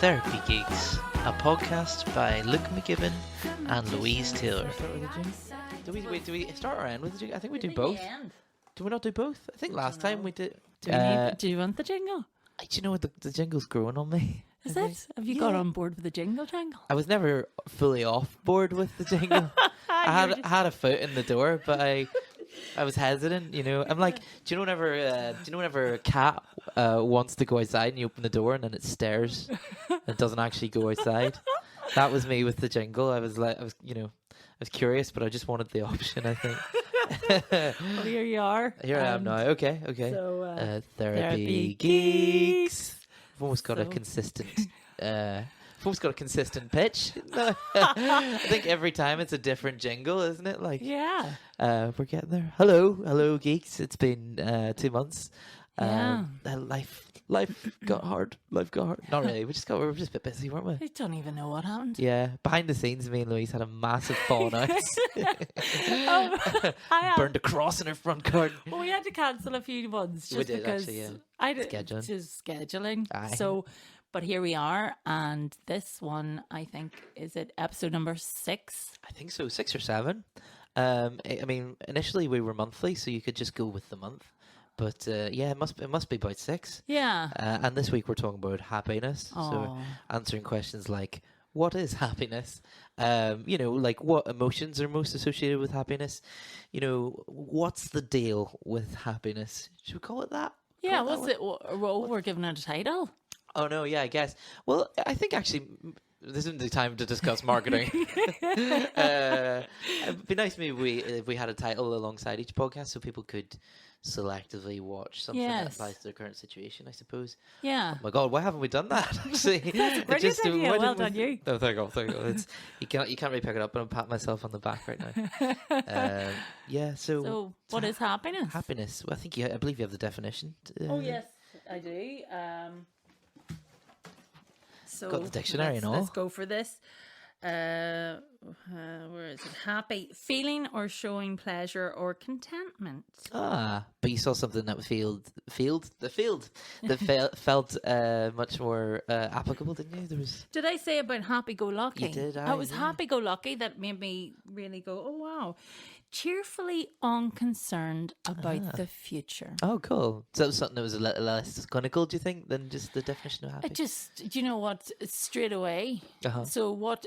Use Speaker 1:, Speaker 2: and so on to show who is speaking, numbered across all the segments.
Speaker 1: Therapy Geeks, a podcast by Luke McGibbon and Louise Taylor. Do we start or end with the jingle? I think we do both. Do we not do both? I think last time we did.
Speaker 2: Do you want the jingle?
Speaker 1: Do you know what the jingle's growing on me?
Speaker 2: Is it? Have you got on board with the jingle?
Speaker 1: I was never fully off board with the jingle. I had a foot in the door, but I was hesitant. You know, I'm like, do you know whenever a cat wants to go outside and you open the door and then it stares and doesn't actually go outside? That was me with the jingle. I was curious, but I just wanted the option, I think.
Speaker 2: Well, here you are.
Speaker 1: Here I am now. Okay.
Speaker 2: So,
Speaker 1: Therapy Geeks. I've almost got a consistent. I've almost got a consistent pitch. I think every time it's a different jingle, isn't it? Like,
Speaker 2: yeah.
Speaker 1: We're getting there. Hello, geeks. It's been 2 months.
Speaker 2: Yeah.
Speaker 1: Life got hard. Not really. We were just a bit busy, weren't we?
Speaker 2: I don't even know what happened.
Speaker 1: Yeah. Behind the scenes, me and Louise had a massive falling out. Burned a cross in her front garden.
Speaker 2: Well, we had to cancel a few ones just because
Speaker 1: actually, yeah.
Speaker 2: I did
Speaker 1: Scheduling.
Speaker 2: just scheduling.
Speaker 1: Aye.
Speaker 2: So, but here we are, and this one I think is it episode number 6.
Speaker 1: I think so, 6 or 7. I mean, initially we were monthly, so you could just go with the month. But yeah, it must be about 6.
Speaker 2: Yeah.
Speaker 1: And this week we're talking about happiness.
Speaker 2: Aww.
Speaker 1: So answering questions like, what is happiness? Like what emotions are most associated with happiness? You know, what's the deal with happiness? Should we call it that?
Speaker 2: Yeah. What's it? We're giving it a title.
Speaker 1: Oh no, yeah, I guess. Well, I think actually this isn't the time to discuss marketing. It'd be nice maybe if we had a title alongside each podcast so people could selectively watch something that applies to their current situation, I suppose.
Speaker 2: Yeah.
Speaker 1: Oh my God, why haven't we done that? Actually,
Speaker 2: that's a brilliant idea. Well done, you.
Speaker 1: Oh, thank you. You can't really pick it up, but I'm patting myself on the back right now. Yeah. So
Speaker 2: what is happiness?
Speaker 1: Happiness. Well, I believe you have the definition.
Speaker 2: Oh yes, I do. So
Speaker 1: got the dictionary and all.
Speaker 2: Let's go for this. Where is it? Happy, feeling or showing pleasure or contentment.
Speaker 1: But you saw something that felt much more applicable, didn't you?
Speaker 2: Did I say about happy-go-lucky?
Speaker 1: You did.
Speaker 2: I was happy-go-lucky that made me really go, oh wow. Cheerfully unconcerned about the future.
Speaker 1: Oh, cool. So that was something that was a little less clinical, do you think, than just the definition of happy?
Speaker 2: Do you know what? Straight away.
Speaker 1: Uh-huh.
Speaker 2: So what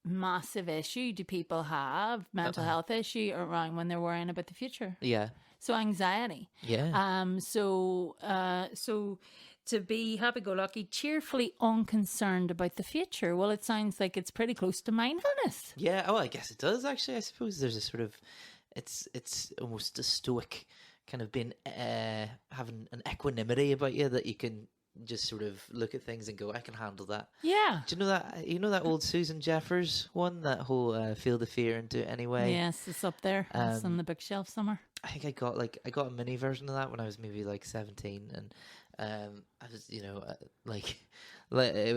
Speaker 2: massive issue do people have, mental health issue around when they're worrying about the future?
Speaker 1: Yeah.
Speaker 2: So anxiety.
Speaker 1: Yeah.
Speaker 2: So to be happy-go-lucky, cheerfully unconcerned about the future. Well, it sounds like it's pretty close to mindfulness.
Speaker 1: Yeah. Oh, I guess it does actually. I suppose there's a sort of, it's almost a stoic kind of being having an equanimity about you that you can just sort of look at things and go, I can handle that. Yeah. Do you know that? You know that old Susan Jeffers one, that whole feel the fear and do it anyway.
Speaker 2: Yes, it's up there. It's on the bookshelf somewhere.
Speaker 1: I think I got a mini version of that when I was maybe like 17, and I was, it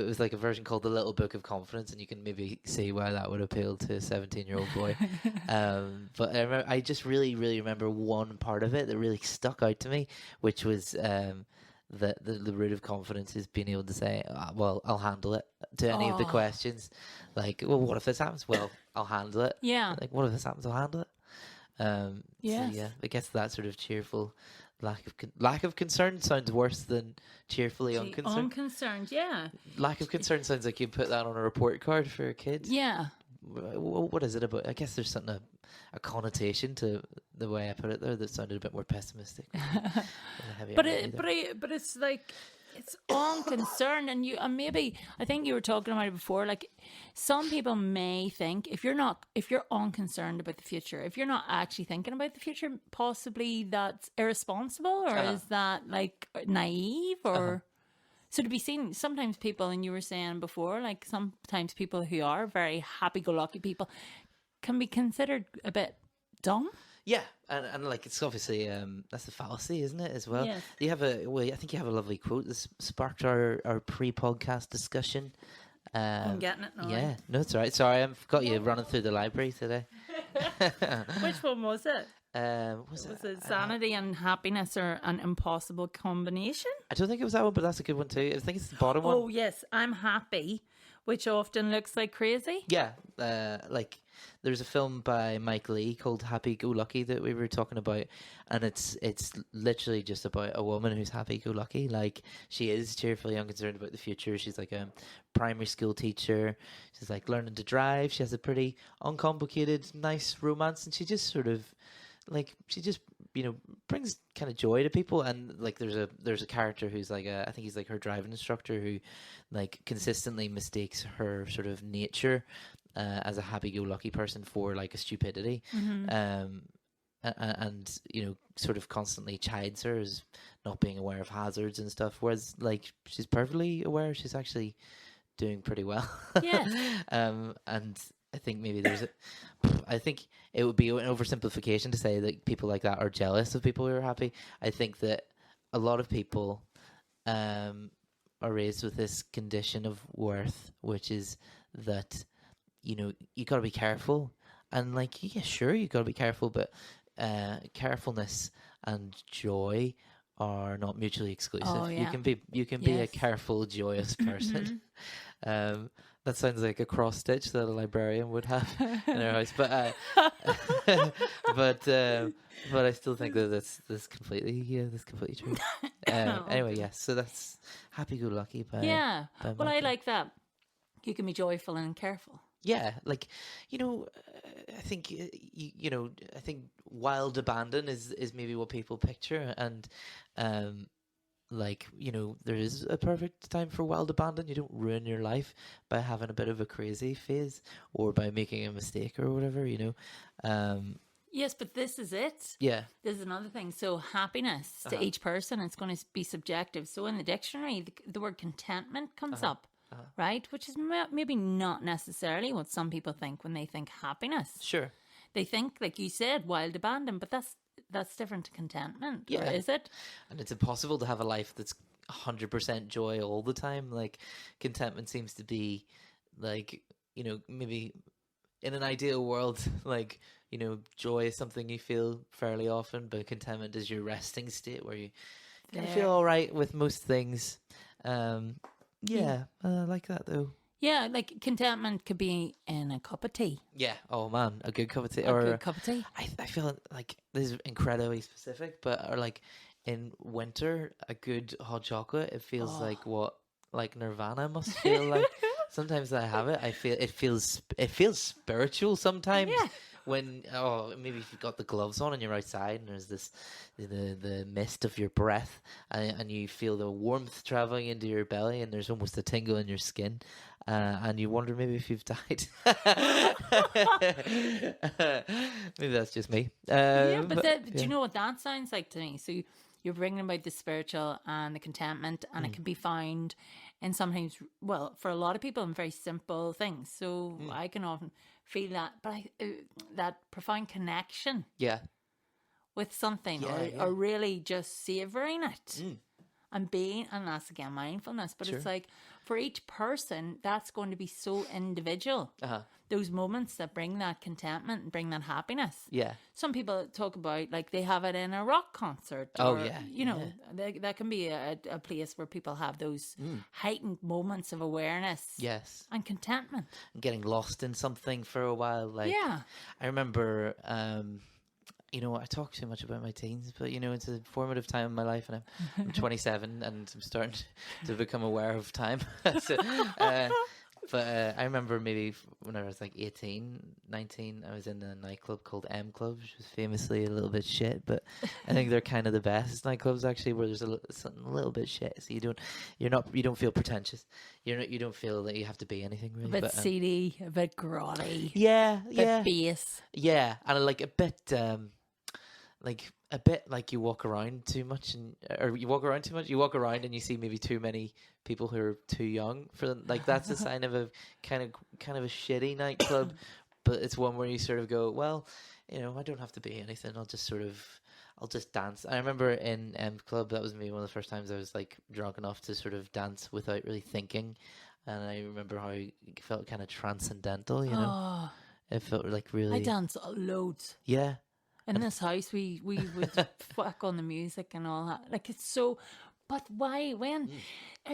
Speaker 1: was like a version called The Little Book of Confidence, and you can maybe see why that would appeal to a 17-year-old boy. But I just really, really remember one part of it that really stuck out to me, which was the root of confidence is being able to say, well, I'll handle it to any of the questions. Like, well, what if this happens? Well, I'll handle it. Yeah. Like, what if this happens? I'll handle it.
Speaker 2: Yes.
Speaker 1: So yeah, I guess that sort of cheerful lack of concern sounds worse than cheerfully unconcerned.
Speaker 2: Unconcerned, yeah.
Speaker 1: Lack of concern sounds like you put that on a report card for a kid.
Speaker 2: Yeah.
Speaker 1: What is it about? I guess there's something a connotation to the way I put it there that sounded a bit more pessimistic.
Speaker 2: But it's like it's unconcerned, and maybe I think you were talking about it before. Like some people may think if you're unconcerned about the future, if you're not actually thinking about the future, possibly that's irresponsible, or is that like naive, or so to be seen. Sometimes people, and you were saying before, like sometimes people who are very happy-go-lucky people can be considered a bit dumb.
Speaker 1: Yeah, and like it's obviously that's the fallacy, isn't it? As well. Yes. I think you have a lovely quote. This sparked our pre-podcast discussion.
Speaker 2: I'm getting it now.
Speaker 1: Yeah, no, it's all right. Sorry, I've got you running through the library today.
Speaker 2: Which one was it?
Speaker 1: Was
Speaker 2: Was it sanity and happiness are an impossible combination?
Speaker 1: I don't think it was that one, but that's a good one too. I think it's the bottom one.
Speaker 2: Oh yes, I'm happy, which often looks like crazy.
Speaker 1: Yeah, like there's a film by Mike Leigh called Happy Go Lucky that we were talking about, and it's literally just about a woman who's happy go lucky. Like, she is cheerfully unconcerned about the future. She's like a primary school teacher. She's like learning to drive. She has a pretty uncomplicated, nice romance, and she just sort of brings kind of joy to people. And like there's a character who's like I think he's like her driving instructor, who like consistently mistakes her sort of nature as a happy-go-lucky person for like a stupidity, and sort of constantly chides her as not being aware of hazards and stuff, whereas like she's perfectly aware she's actually doing pretty well.
Speaker 2: Yeah.
Speaker 1: And I think maybe I think it would be an oversimplification to say that people like that are jealous of people who are happy. I think that a lot of people are raised with this condition of worth, which is that, you got to be careful. And like, yeah, sure, you got to be careful, but carefulness and joy are not mutually exclusive.
Speaker 2: Oh, yeah.
Speaker 1: You can be a careful, joyous person. That sounds like a cross stitch that a librarian would have in her house, but but I still think that that's completely true. Anyway, yes. So that's Happy Go Lucky by
Speaker 2: Well, I
Speaker 1: Michael.
Speaker 2: like that. You can be joyful and careful.
Speaker 1: Yeah, like, I think I think wild abandon is maybe what people picture, and like, there is a perfect time for wild abandon. You don't ruin your life by having a bit of a crazy phase or by making a mistake or whatever,
Speaker 2: Yes, but this is it.
Speaker 1: Yeah.
Speaker 2: This is another thing. So happiness to each person, it's going to be subjective. So in the dictionary, the word contentment comes up, right? Which is maybe not necessarily what some people think when they think happiness.
Speaker 1: Sure.
Speaker 2: They think, like you said, wild abandon, but that's different to contentment.
Speaker 1: Yeah.
Speaker 2: Or is it?
Speaker 1: And it's impossible to have a life that's 100% joy all the time. Like, contentment seems to be like, maybe in an ideal world, like, joy is something you feel fairly often, but contentment is your resting state where you kind of feel all right with most things. I like that though.
Speaker 2: Yeah, like contentment could be in a cup of tea.
Speaker 1: Yeah. Oh man, a good cup of tea.
Speaker 2: A good cup of tea.
Speaker 1: I feel like this is incredibly specific, but or like in winter, a good hot chocolate. It feels like Nirvana must feel like. Sometimes I have it. I feel it feels spiritual sometimes.
Speaker 2: Yeah.
Speaker 1: When maybe if you've got the gloves on and you're outside and there's this the mist of your breath and you feel the warmth traveling into your belly and there's almost a tingle in your skin and you wonder maybe if you've died. Maybe that's just me.
Speaker 2: Do you know what that sounds like to me? So you're bringing about the spiritual and the contentment, and it can be found in sometimes, well, for a lot of people, in very simple things. So I can often feel that, but that profound connection with something, or really just savoring it and that's again mindfulness. But it's like for each person, that's going to be so individual. Those moments that bring that contentment and bring that happiness.
Speaker 1: Yeah.
Speaker 2: Some people talk about like they have it in a rock concert. That can be a place where people have those heightened moments of awareness.
Speaker 1: Yes.
Speaker 2: And contentment.
Speaker 1: Getting lost in something for a while. Like, I remember, I talk too much about my teens, but it's a formative time in my life, and I'm 27 and I'm starting to become aware of time. But I remember maybe when I was like 18, 19, I was in a nightclub called M Club, which was famously a little bit shit, but I think they're kind of the best nightclubs actually, where there's something a little bit shit, so you don't feel pretentious. You don't feel that you have to be anything really.
Speaker 2: A bit seedy, a bit grotty.
Speaker 1: Yeah,
Speaker 2: a bit bass.
Speaker 1: Yeah, and like a bit like you walk around too much, you walk around and you see maybe too many people who are too young for them. Like, that's a sign of a kind of a shitty nightclub. But it's one where you sort of go, well, I don't have to be anything. I'll just dance. I remember in M Club, that was maybe one of the first times I was like drunk enough to sort of dance without really thinking. And I remember how it felt kind of transcendental, It felt like really...
Speaker 2: I dance loads.
Speaker 1: Yeah.
Speaker 2: In this house, we would fuck on the music and all that. Like, it's so. But why? When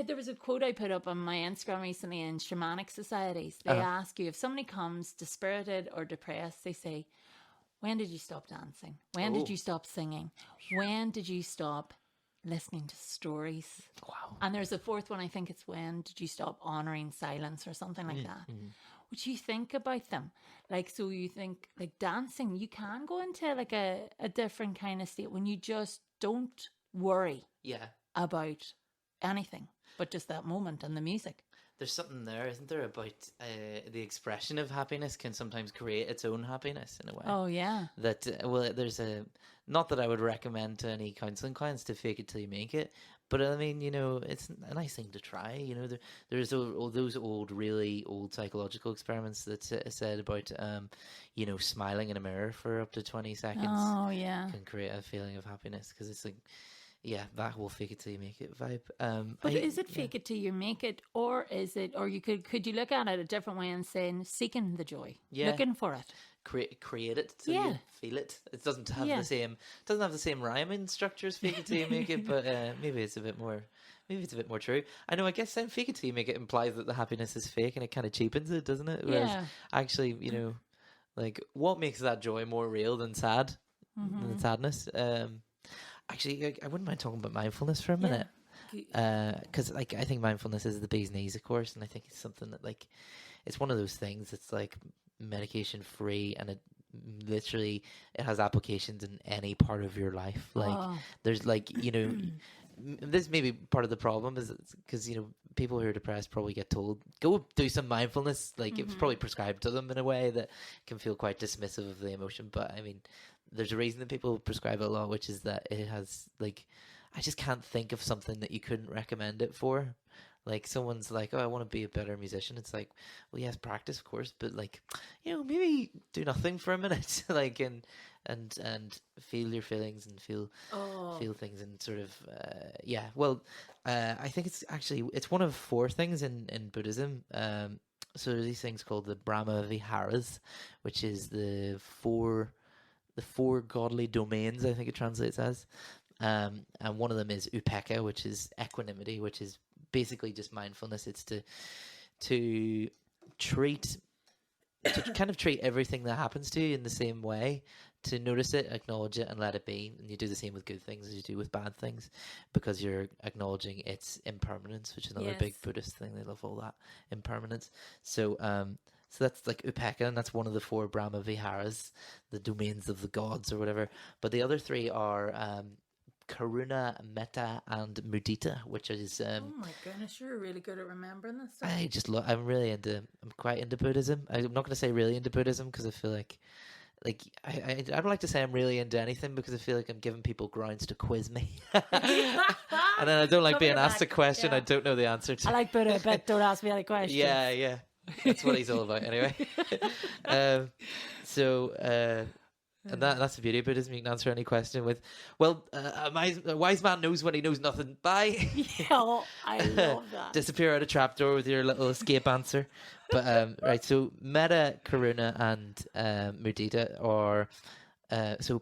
Speaker 2: there was a quote I put up on my Instagram recently in shamanic societies. They ask you if somebody comes dispirited or depressed. They say, "When did you stop dancing? When did you stop singing? When did you stop listening to stories?"
Speaker 1: Wow.
Speaker 2: And there's a fourth one. I think it's when did you stop honoring silence or something like that. Would you think about them? Like, so you think like dancing, you can go into like a different kind of state when you just don't worry about anything but just that moment and the music.
Speaker 1: There's something there, isn't there, about the expression of happiness can sometimes create its own happiness in a way.
Speaker 2: Oh, yeah.
Speaker 1: That, well, there's a, not that I would recommend to any counselling clients to fake it till you make it, but I mean, you know, it's a nice thing to try. You know, there's all those really old psychological experiments that said about, you know, smiling in a mirror for up to 20 seconds.
Speaker 2: Oh, yeah.
Speaker 1: Can create a feeling of happiness, because it's like, yeah, that whole fake it till you make it vibe.
Speaker 2: But is it fake it till you make it, or is it, or you could you look at it a different way and saying seeking the joy, looking for it,
Speaker 1: create it till you feel it. It doesn't have the same rhyming structure as fake it till you make it, but maybe it's a bit more. Maybe it's a bit more true. I know. I guess saying fake it till you make it implies that the happiness is fake, and it kind of cheapens it, doesn't it? Whereas actually, you know, like what makes that joy more real than sad, than sadness? Actually, I wouldn't mind talking about mindfulness for a minute, because like I think mindfulness is the bee's knees, of course, and I think it's something that like it's one of those things that's like medication free, and it literally it has applications in any part of your life. Like there's like, you know, this may be part of the problem is because, you know, people who are depressed probably get told go do some mindfulness, like it's probably prescribed to them in a way that can feel quite dismissive of the emotion. But I mean, there's a reason that people prescribe it a lot, which is that it has like, I just can't think of something that you couldn't recommend it for. Like someone's like, oh, I want to be a better musician. It's like, well, yes, practice, of course, but like, you know, maybe do nothing for a minute, like, and feel your feelings and feel things and sort of, yeah. Well, I think it's one of 4 things in Buddhism. So there's these things called the Brahma Viharas, which is the four godly domains, I think it translates as. And one of them is upekkha, which is equanimity, which is basically just mindfulness. It's to kind of treat everything that happens to you in the same way, to notice it, acknowledge it, and let it be. And you do the same with good things as you do with bad things, because you're acknowledging its impermanence, which is another big Buddhist thing. They love all that impermanence. So that's like upekkha, and that's one of the 4 Brahma Viharas, the domains of the gods or whatever. But the other 3 are karuna, metta, and mudita, which is
Speaker 2: oh my goodness, you're really good at remembering this stuff.
Speaker 1: I'm quite into Buddhism. I'm not going to say really into Buddhism, because I feel like I don't like to say I'm really into anything, because I feel like I'm giving people grounds to quiz me. And then I don't like being asked a question I don't know the answer to.
Speaker 2: I like Buddha, but don't ask me any questions.
Speaker 1: Yeah. That's what he's all about anyway. And that's the beauty of Buddhism. You can answer any question with, well, a wise man knows when he knows nothing. Bye.
Speaker 2: Yeah, I love that.
Speaker 1: Disappear out a trapdoor with your little escape answer. But right, so metta, karuna, and mudita are so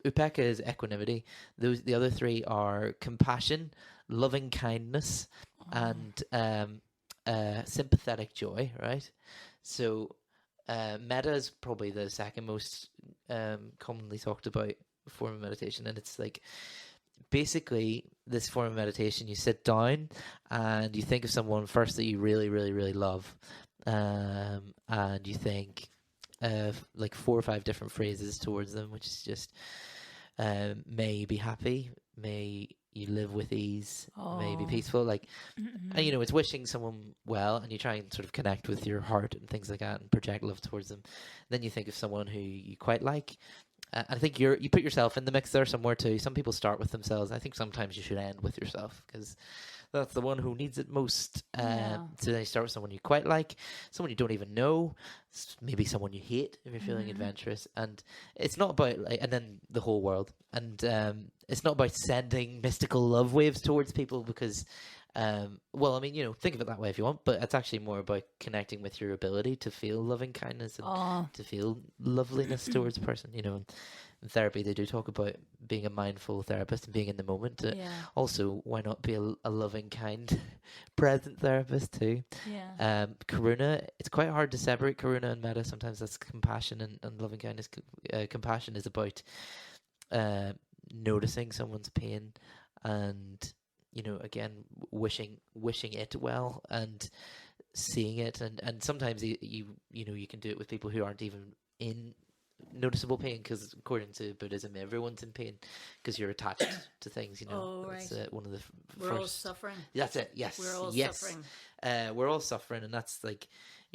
Speaker 1: upekkha is equanimity. The other 3 are compassion, loving kindness, and sympathetic joy. Right, so. Metta is probably the second most commonly talked about form of meditation, and it's like basically this form of meditation. You sit down and you think of someone first that you really, really, really love, and you think like 4 or 5 different phrases towards them, which is just may you be happy, may you live with ease, may be peaceful, like, and you know, it's wishing someone well, and you try and sort of connect with your heart and things like that and project love towards them. Then you think of someone who you quite like. I think you put yourself in the mix there somewhere too. Some people start with themselves. I think sometimes you should end with yourself, because that's the one who needs it most. So then you start with someone you quite like, someone you don't even know, maybe someone you hate if you're feeling adventurous. And it's not about like, and then the whole world. And it's not about sending mystical love waves towards people, because well, I mean, you know, think of it that way if you want, but it's actually more about connecting with your ability to feel loving kindness and to feel loveliness towards a person, you know. in therapy they do talk about being a mindful therapist and being in the moment. Also, why not be a loving, kind, present therapist too? Karuna, it's quite hard to separate karuna and metta. Sometimes that's compassion and loving kindness. Compassion is about noticing someone's pain and, you know, again, wishing it well and seeing it. And sometimes you know, you can do it with people who aren't even in noticeable pain, because according to Buddhism, everyone's in pain because you're attached to things, you know. That's one of the
Speaker 2: we're all suffering.
Speaker 1: That's it. Yes,
Speaker 2: we're all
Speaker 1: suffering. We're all suffering, and that's like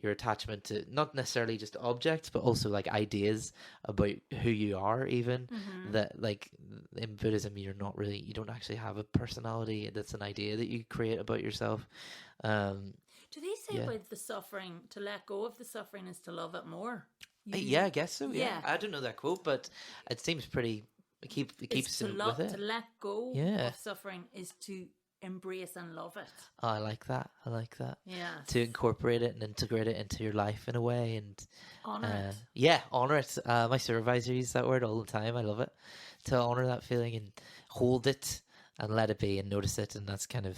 Speaker 1: your attachment to not necessarily just objects, but also like ideas about who you are. Even that, like in Buddhism, you don't actually have a personality. That's an idea that you create about yourself.
Speaker 2: Do they say about the suffering, to let go of the suffering is to love it more?
Speaker 1: Yeah, I guess so. Yeah. I don't know that quote, but it seems pretty. It keeps with it.
Speaker 2: To let go of suffering is to embrace and love it.
Speaker 1: Oh, I like that.
Speaker 2: Yeah.
Speaker 1: To incorporate it and integrate it into your life in a way and
Speaker 2: honor it.
Speaker 1: Yeah, honor it. My supervisor uses that word all the time. I love it. To honor that feeling and hold it and let it be and notice it, and that's kind of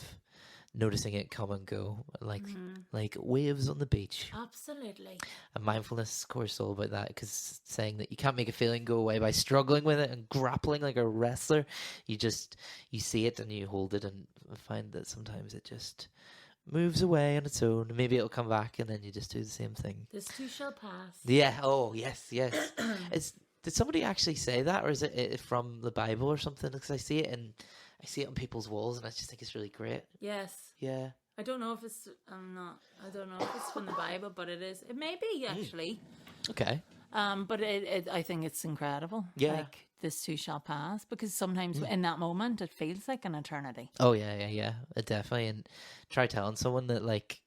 Speaker 1: noticing it come and go, like waves on the beach.
Speaker 2: Absolutely.
Speaker 1: And mindfulness, of course, is all about that, because saying that you can't make a feeling go away by struggling with it and grappling like a wrestler. You see it and you hold it and find that sometimes it just moves away on its own. Maybe it'll come back and then you just do the same thing.
Speaker 2: This too shall pass.
Speaker 1: Yeah. Oh, yes. Did somebody actually say that, or is it from the Bible or something? Because I see it on people's walls, and I just think it's really great.
Speaker 2: Yes.
Speaker 1: Yeah.
Speaker 2: I don't know if it's. I don't know if it's from the Bible, but it is. It may be actually.
Speaker 1: Okay.
Speaker 2: But I think it's incredible.
Speaker 1: Yeah.
Speaker 2: Like, this too shall pass, because sometimes in that moment it feels like an eternity.
Speaker 1: Oh yeah. Definitely. And try telling someone that like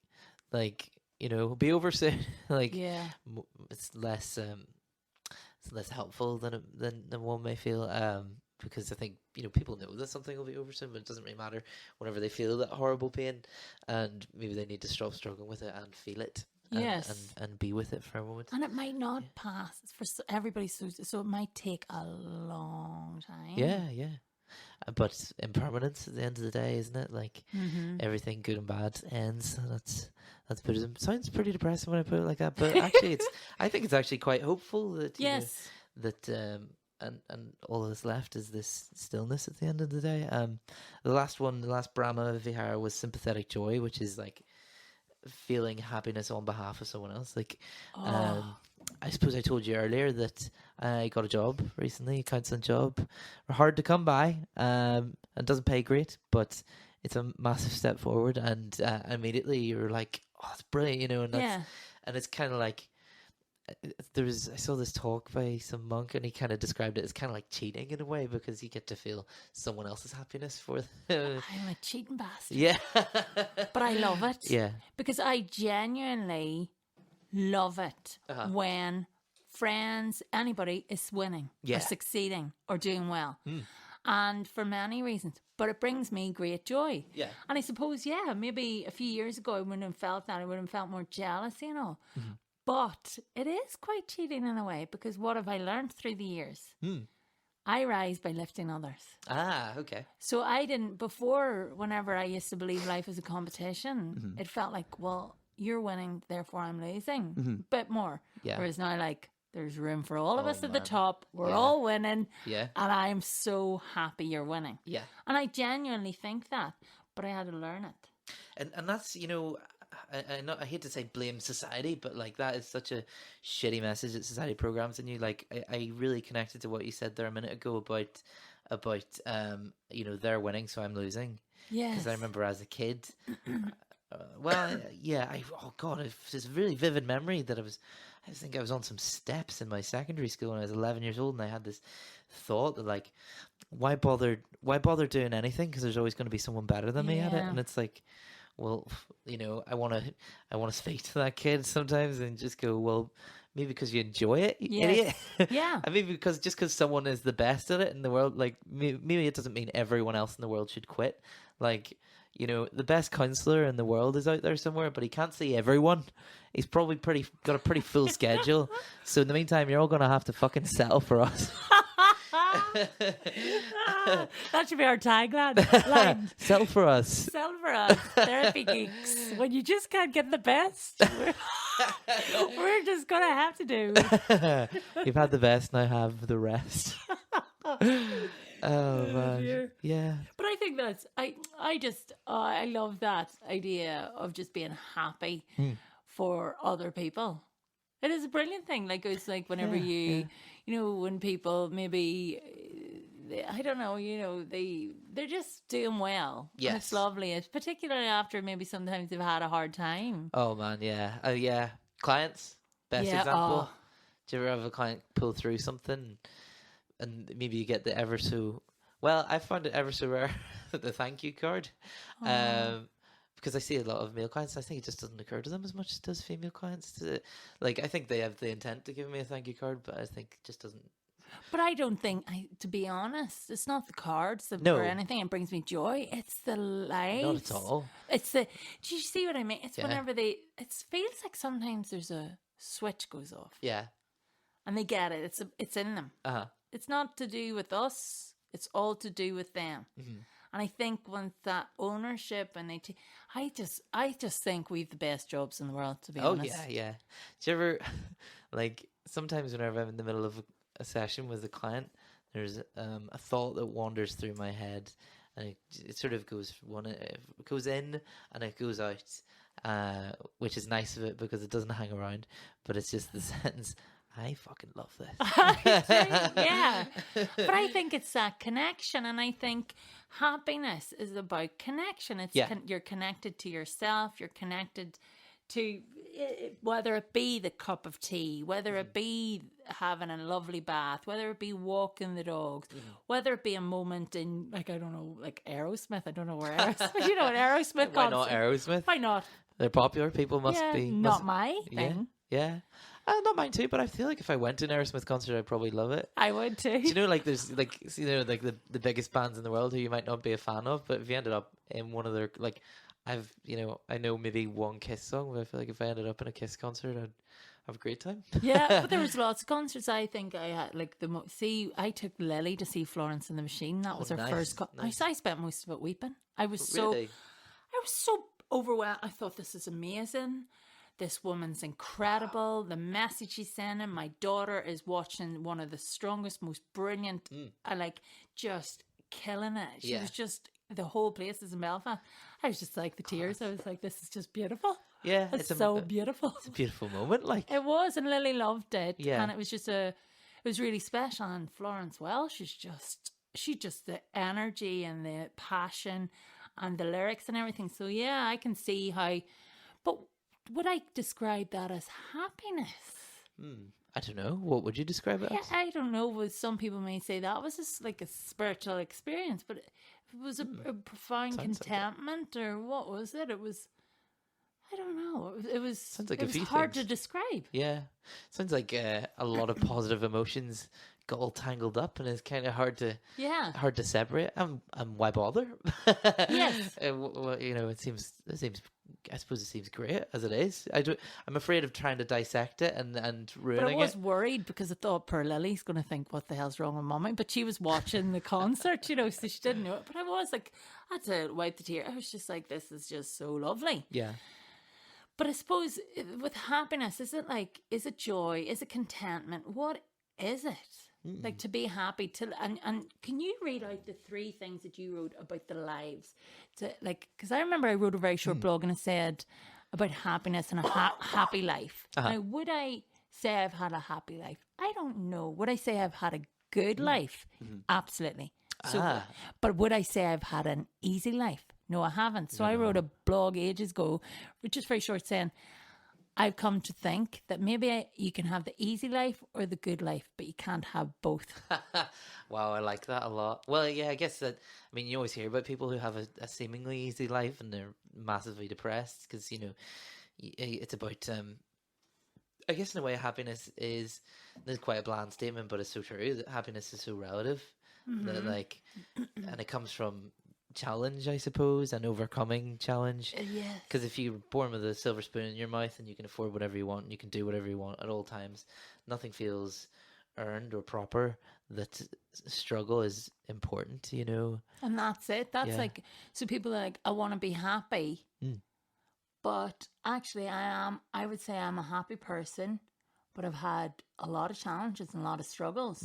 Speaker 1: you know, be over soon. It's less helpful than one may feel. Because I think, you know, people know that something will be over soon, but it doesn't really matter whenever they feel that horrible pain, and maybe they need to stop struggling with it and feel it. And be with it for a moment.
Speaker 2: And it might not pass. It's for everybody, so it might take a long time.
Speaker 1: Yeah. But impermanence at the end of the day, isn't it? Like everything good and bad ends. That's Buddhism. Sounds pretty depressing when I put it like that, but actually, I think it's actually quite hopeful that you know, that and all that's left is this stillness at the end of the day. The last Brahma Vihara was sympathetic joy, which is like feeling happiness on behalf of someone else. Like, I suppose I told you earlier that I got a job recently, a counselling job. Hard to come by, and doesn't pay great, but it's a massive step forward. And immediately you're like, oh, it's brilliant, you know. And and it's kind of like, I saw this talk by some monk, and he kind of described it as kind of like cheating in a way, because you get to feel someone else's happiness for them.
Speaker 2: I'm a cheating bastard.
Speaker 1: Yeah.
Speaker 2: But I love it.
Speaker 1: Yeah.
Speaker 2: Because I genuinely love it when friends, anybody is winning or succeeding or doing well. And for many reasons. But it brings me great joy.
Speaker 1: Yeah.
Speaker 2: And I suppose, maybe a few years ago I wouldn't have felt that. I would have felt more jealous, you know. But it is quite cheating in a way, because what have I learned through the years? I rise by lifting others.
Speaker 1: Ah, okay.
Speaker 2: So I didn't, before, whenever I used to believe life was a competition, it felt like, well, you're winning, therefore I'm losing. Bit more. Yeah. Whereas now, like, there's room for all of us at the top. We're all winning. Yeah. And I'm so happy you're winning. Yeah. And I genuinely think that, but I had to learn it.
Speaker 1: And that's, you know, I hate to say blame society, but like that is such a shitty message that society programs in you. Like I really connected to what you said there a minute ago about you know, they're winning, so I'm losing. Yeah. Because I remember as a kid, oh god, it's this really vivid memory that I think I was on some steps in my secondary school when I was 11 years old, and I had this thought that like, why bother doing anything? Because there's always going to be someone better than me at it, and it's like, well, you know, I want to speak to that kid sometimes and just go, well, maybe because you enjoy it, you idiot. Yeah. And maybe because someone is the best at it in the world, like maybe it doesn't mean everyone else in the world should quit. Like, you know, the best counsellor in the world is out there somewhere, but he can't see everyone. He's probably got a pretty full schedule. So in the meantime, you're all going to have to fucking settle for us.
Speaker 2: That should be our tagline.
Speaker 1: Sell for us.
Speaker 2: Sell for us. Therapy Geeks. When you just can't get the best, we're just going to have to do.
Speaker 1: You've had the best, now have the rest. Oh man,
Speaker 2: dear.
Speaker 1: yeah.
Speaker 2: But I think that's I love that idea of just being happy for other people. It is a brilliant thing. Like it's like whenever you know, when people maybe I don't know, you know, they're just doing well.
Speaker 1: Yes,
Speaker 2: and it's lovely. It's particularly after maybe sometimes they've had a hard time.
Speaker 1: Oh man, yeah, yeah. Clients, best example. Do you ever have a client pull through something? And maybe you get the ever so well. I found it ever so rare the thank you card, because I see a lot of male clients. I think it just doesn't occur to them as much as it does female clients. Like I think they have the intent to give me a thank you card, but I think it just doesn't.
Speaker 2: But I don't think, to be honest, it's not the cards or anything. It brings me joy. It's the lives.
Speaker 1: Not at all.
Speaker 2: It's the. Do you see what I mean? It's whenever it feels like sometimes there's a switch goes off.
Speaker 1: Yeah. And
Speaker 2: they get it. It's in them. It's not to do with us. It's all to do with them. Mm-hmm. And I think once that ownership and I just think we've the best jobs in the world, to be honest.
Speaker 1: Oh yeah. Do you ever like sometimes whenever I'm in the middle of a session with a client, there's a thought that wanders through my head, and it sort of goes in and it goes out, which is nice of it because it doesn't hang around. But it's just the sentence. I fucking love this.
Speaker 2: Yeah. But I think it's that connection. And I think happiness is about connection. It's you're connected to yourself. You're connected to whether it be the cup of tea, whether it be having a lovely bath, whether it be walking the dogs, whether it be a moment in, like, I don't know, like Aerosmith. I don't know where Aerosmith, you know, an Aerosmith concert.
Speaker 1: Why not Aerosmith?
Speaker 2: Why not?
Speaker 1: They're popular. People must be.
Speaker 2: Not my thing.
Speaker 1: Yeah. Not mine too, but I feel like if I went to an Aerosmith concert, I'd probably love it.
Speaker 2: I would too.
Speaker 1: Do you know, like there's like the biggest bands in the world who you might not be a fan of, but if you ended up in one of their like, I know maybe one Kiss song, but I feel like if I ended up in a Kiss concert, I'd have a great time.
Speaker 2: Yeah, but there was lots of concerts. I think I had like I took Lily to see Florence and the Machine. That was her first. Nice. I spent most of it weeping. I was so overwhelmed. I thought, this is amazing. This woman's incredible. The message she's sending. My daughter is watching one of the strongest, most brilliant, just killing it. She was just, the whole place is in Belfast. I was just like, the tears. I was like, this is just beautiful.
Speaker 1: Yeah.
Speaker 2: It's so beautiful.
Speaker 1: It's a beautiful moment. Like
Speaker 2: it was, and Lily loved it.
Speaker 1: Yeah.
Speaker 2: And it was just it was really special. And Florence, well, she just the energy and the passion and the lyrics and everything. So yeah, I can see how, but would I describe that as happiness?
Speaker 1: I don't know. What would you describe it as?
Speaker 2: I don't know. Some people may say that was just like a spiritual experience, but it was a profound contentment, or what was it? It was, I don't know. It was. Sounds like it was hard to describe.
Speaker 1: Yeah, sounds like a lot of positive emotions got all tangled up, and it's kind of hard to separate. And why bother?
Speaker 2: Yes.
Speaker 1: It seems. I suppose it seems great as it is. I'm afraid of trying to dissect it and ruining it.
Speaker 2: But I was worried because I thought poor Lily's going to think, what the hell's wrong with Mummy? But she was watching the concert, so she didn't know it. But I was like, I had to wipe the tear. I was just like, this is just so lovely.
Speaker 1: Yeah.
Speaker 2: But I suppose with happiness, is it joy? Is it contentment? What is it? Like to be happy and can you read out the 3 things that you wrote about the lives because I remember I wrote a very short blog and it said about happiness and a happy life. Now, would I say I've had a happy life? I don't know. Would I say I've had a good life? Absolutely. So, but would I say I've had an easy life? No, I haven't. So I wrote a blog ages ago, which is very short, saying I've come to think that maybe you can have the easy life or the good life, but you can't have both.
Speaker 1: Wow, I like that a lot. Well, yeah, I guess that, I mean, you always hear about people who have a seemingly easy life and they're massively depressed because, it's about, I guess in a way happiness is, this is quite a bland statement, but it's so true, that happiness is so relative. That, and it comes from challenge, I suppose, and overcoming challenge.
Speaker 2: Yes.
Speaker 1: Because if you're born with a silver spoon in your mouth and you can afford whatever you want and you can do whatever you want at all times, nothing feels earned or proper, that struggle is important, you know.
Speaker 2: And that's it. That's like, so people are like, I want to be happy. But actually I would say I'm a happy person, but I've had a lot of challenges and a lot of struggles.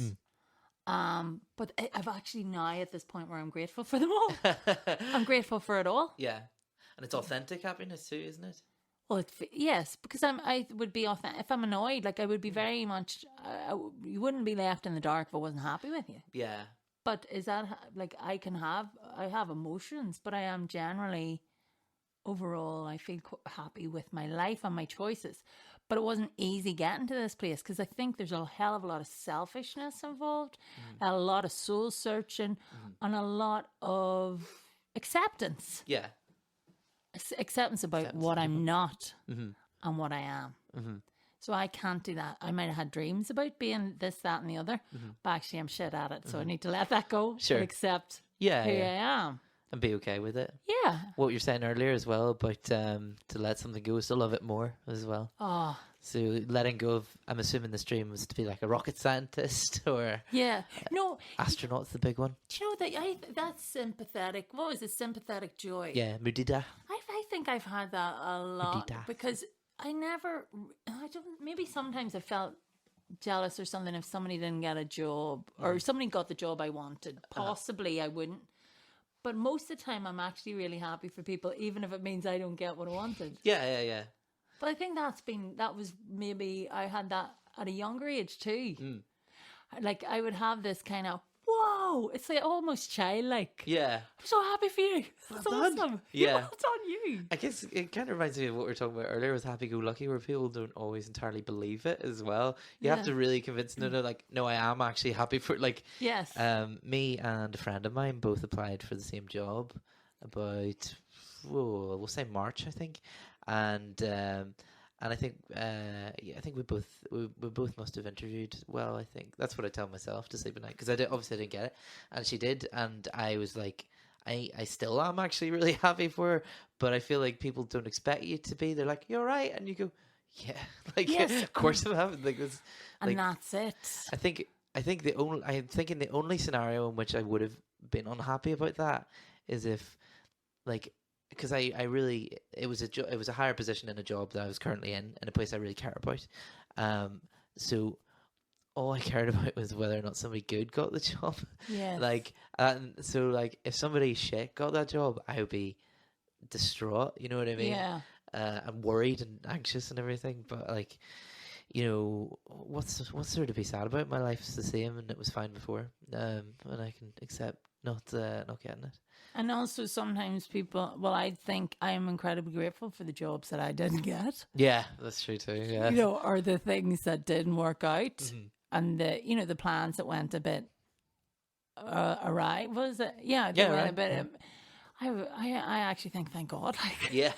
Speaker 2: But I've actually now at this point where I'm grateful for them all. I'm grateful for it all.
Speaker 1: Yeah. And it's authentic happiness too, isn't it?
Speaker 2: Well, yes, because I would be authentic. If I'm annoyed, like I would be very much, you wouldn't be left in the dark if I wasn't happy with you.
Speaker 1: Yeah.
Speaker 2: But is that like I have emotions, but I am generally, overall, I feel happy with my life and my choices. But it wasn't easy getting to this place because I think there's a hell of a lot of selfishness involved, a lot of soul searching, and a lot of acceptance.
Speaker 1: Yeah.
Speaker 2: Acceptance about what I'm not and what I am. So I can't do that. I might have had dreams about being this, that, and the other, but actually I'm shit at it. So I need to let that go and accept who I am.
Speaker 1: And be okay with it.
Speaker 2: Yeah.
Speaker 1: What you were saying earlier as well about to let something go is to love it more as well.
Speaker 2: Oh.
Speaker 1: So letting go of, I'm assuming this dream was to be like a rocket scientist or astronaut's the big one.
Speaker 2: Do you know that's sympathetic? What was it? Sympathetic joy.
Speaker 1: Yeah, mudita.
Speaker 2: I think I've had that a lot
Speaker 1: Mudita.
Speaker 2: because maybe sometimes I felt jealous or something if somebody didn't get a job or somebody got the job I wanted. Possibly I wouldn't. But most of the time, I'm actually really happy for people, even if it means I don't get what I wanted.
Speaker 1: Yeah.
Speaker 2: But I think that was maybe, I had that at a younger age too. Like, I would have this kind of, whoa, it's like almost childlike.
Speaker 1: Yeah.
Speaker 2: I'm so happy for you. That's awesome.
Speaker 1: Yeah.
Speaker 2: Well done, you.
Speaker 1: I guess it kind of reminds me of what we were talking about earlier with happy-go-lucky, where people don't always entirely believe it as well. You have to really convince them, no, I am actually happy for, like,
Speaker 2: yes.
Speaker 1: Me and a friend of mine both applied for the same job about, we'll say March, I think. And I think, I think we both must have interviewed well. I think that's what I tell myself to sleep at night, because I didn't get it, and she did, and I was like, I still am actually really happy for her, but I feel like people don't expect you to be. They're like, you're right, and you go, yeah, like yes. Of course I'm having like this,
Speaker 2: and that's it.
Speaker 1: I'm thinking the only scenario in which I would have been unhappy about that is if, like, because it was a higher position in a job that I was currently in a place I really care about. So all I cared about was whether or not somebody good got the job.
Speaker 2: Yeah.
Speaker 1: So if somebody shit got that job, I would be distraught. You know what I mean? Yeah. I'm worried and anxious and everything. But like, you know, what's there to be sad about? My life's the same, and it was fine before. And I can accept not getting it.
Speaker 2: And also sometimes I think I am incredibly grateful for the jobs that I didn't get.
Speaker 1: Yeah, that's true too. Yeah.
Speaker 2: You know, or the things that didn't work out, and the plans that went a bit awry. Was it? Yeah, they went a bit. Yeah. I actually think, thank God. Like,
Speaker 1: yeah.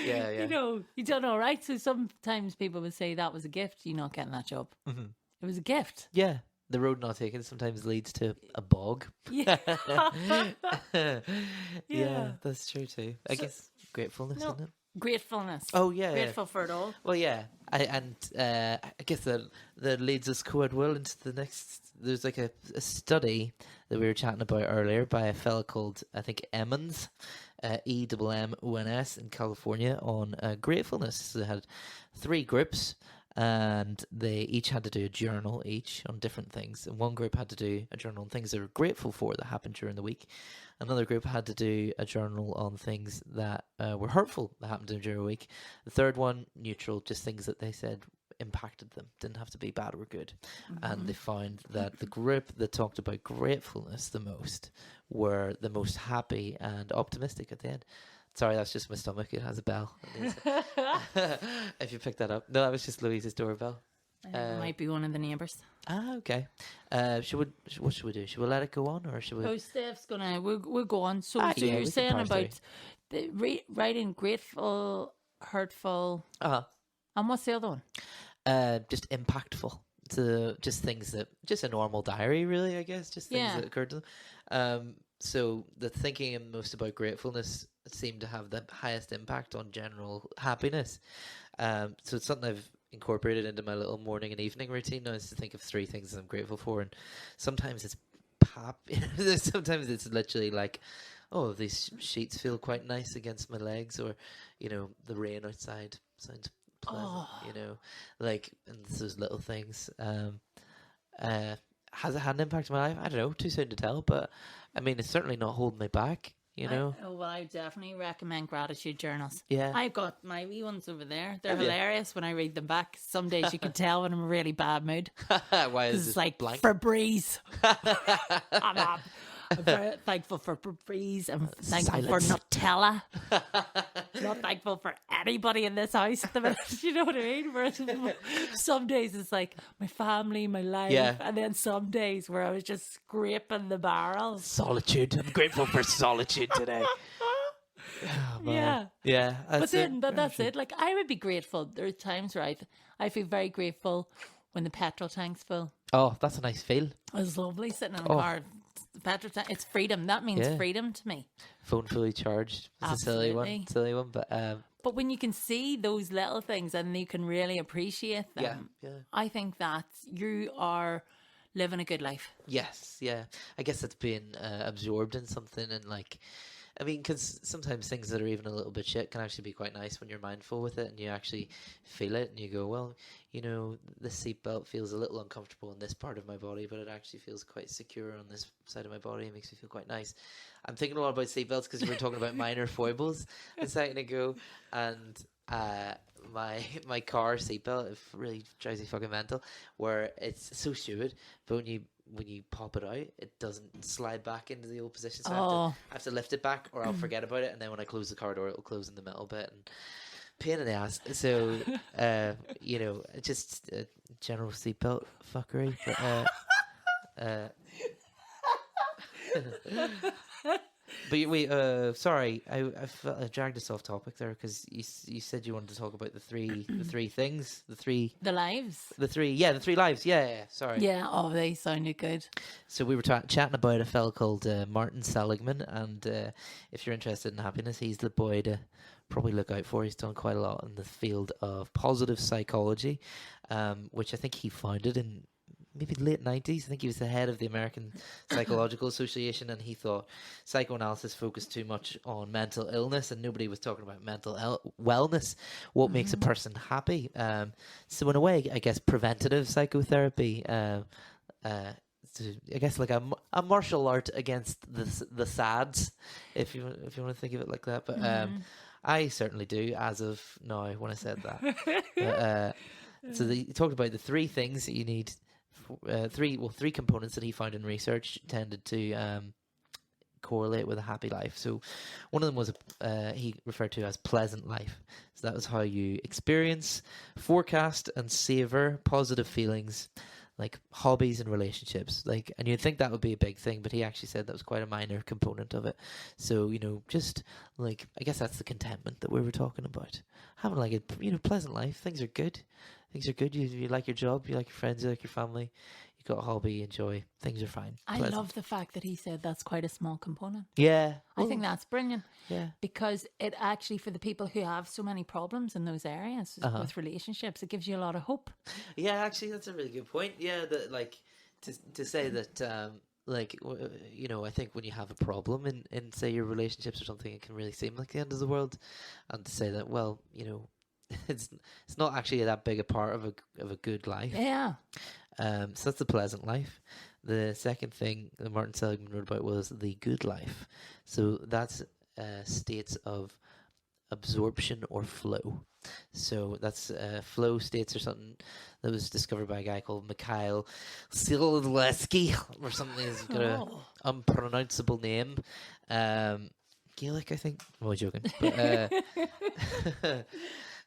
Speaker 1: Yeah.
Speaker 2: You know, you done all right. So sometimes people would say that was a gift, you not getting that job. It was a gift.
Speaker 1: Yeah. The road not taken sometimes leads to a bog.
Speaker 2: Yeah.
Speaker 1: Yeah, that's true too. I guess gratefulness, isn't it?
Speaker 2: Gratefulness.
Speaker 1: Oh, yeah.
Speaker 2: Grateful for it all.
Speaker 1: Well, yeah. I guess that leads us quite well into the next. There's like a study that we were chatting about earlier by a fella called, I think, Emmons, EMMONS in California, on gratefulness. So they had 3 groups, and they each had to do a journal each on different things. And one group had to do a journal on things they were grateful for that happened during the week. Another group had to do a journal on things that were hurtful that happened during the week. The third one, neutral, just things that they said impacted them. Didn't have to be bad or good. And they found that the group that talked about gratefulness the most were the most happy and optimistic at the end. Sorry, that's just my stomach. It has a bell. If you picked that up. No, that was just Louise's doorbell.
Speaker 2: It might be one of the neighbours.
Speaker 1: Ah, okay. What should we do? Should we let it go on, or should we?
Speaker 2: Oh, Steph's gonna. We'll go on. So you're saying about the writing grateful, hurtful. And what's the other one?
Speaker 1: Just impactful. Just things that just a normal diary, really. I guess just things that occurred to them. So the thinking most about gratefulness seemed to have the highest impact on general happiness. So it's something incorporated into my little morning and evening routine now is to think of 3 things that I'm grateful for, and sometimes it's sometimes it's literally like, oh, these sheets feel quite nice against my legs, or the rain outside sounds pleasant, like, and it's those little things. Has it had an impact on my life? I don't know, too soon to tell, but I mean, it's certainly not holding me back.
Speaker 2: I definitely recommend gratitude journals.
Speaker 1: Yeah.
Speaker 2: I've got my wee ones over there. They're
Speaker 1: Have you?
Speaker 2: hilarious when I read them back. Some days you can tell when I'm in a really bad mood.
Speaker 1: Why is
Speaker 2: It's
Speaker 1: it
Speaker 2: like
Speaker 1: blank?
Speaker 2: Febreze. I'm very thankful for Febreze. I'm thankful for Nutella. Not thankful for anybody in this house at the minute. You know what I mean? Whereas some days it's like my family, my life, and then some days where I was just scraping the barrels.
Speaker 1: Solitude. I'm grateful for solitude today.
Speaker 2: Yeah.
Speaker 1: That's
Speaker 2: That's it. Like, I would be grateful. There are times where I feel very grateful when the petrol tank's full.
Speaker 1: Oh, that's a nice feel.
Speaker 2: It's lovely sitting in a car. The petrol tank. It's freedom. That means freedom to me.
Speaker 1: Phone fully charged. It's
Speaker 2: Absolutely.
Speaker 1: a silly one,
Speaker 2: but when you can see those little things and you can really appreciate them, I think that you are living a good life.
Speaker 1: Yes, yeah. I guess that's being absorbed in something, and like, I mean, because sometimes things that are even a little bit shit can actually be quite nice when you're mindful with it and you actually feel it and you go, well, this seatbelt feels a little uncomfortable in this part of my body, but it actually feels quite secure on this side of my body. It makes me feel quite nice. I'm thinking a lot about seatbelts because we were talking about minor foibles a second ago, and my car seatbelt, it really drives me fucking mental, where it's so stupid, but when you pop it out, it doesn't slide back into the old position. So I have to lift it back, or I'll forget about it, and then when I close the car door, it'll close in the middle bit, and pain in the ass. So just general seatbelt fuckery. But wait, sorry, I dragged us off topic there because you said you wanted to talk about the three things, the three lives, yeah, sorry.
Speaker 2: Yeah, they sounded good.
Speaker 1: So we were chatting about a fella called Martin Seligman, and if you're interested in happiness, he's the boy to probably look out for. He's done quite a lot in the field of positive psychology, which I think he founded in maybe the late 90s. I think he was the head of the American Psychological Association, and he thought psychoanalysis focused too much on mental illness and nobody was talking about mental wellness, what makes a person happy. So in a way, I guess preventative psychotherapy, I guess like a martial art against the sads, if you want to think of it like that. But I certainly do, as of now, when I said that. So he talked about the 3 things that you need. 3 components that he found in research tended to correlate with a happy life. So one of them was he referred to as pleasant life. So that was how you experience, forecast, and savor positive feelings, like hobbies and relationships. And you'd think that would be a big thing, but he actually said that was quite a minor component of it. So just like, I guess that's the contentment that we were talking about. Having like a pleasant life. Things are good. You like your job, you like your friends, you like your family, you got a hobby, you enjoy. Things are fine. Pleasant.
Speaker 2: I love the fact that he said that's quite a small component.
Speaker 1: Yeah.
Speaker 2: I think that's brilliant.
Speaker 1: Yeah.
Speaker 2: Because it actually, for the people who have so many problems in those areas with relationships, it gives you a lot of hope.
Speaker 1: Yeah, actually, that's a really good point. Yeah, that like to say that I think when you have a problem in say your relationships or something, it can really seem like the end of the world, and to say that, well, it's not actually that big a part of a good life.
Speaker 2: Yeah.
Speaker 1: So that's the pleasant life. The second thing that Martin Seligman wrote about was the good life. So that's states of absorption or flow. So that's flow states or something that was discovered by a guy called Mikhail Silesky or something. He's got an unpronounceable name. Gaelic, I think. I'm only joking. But,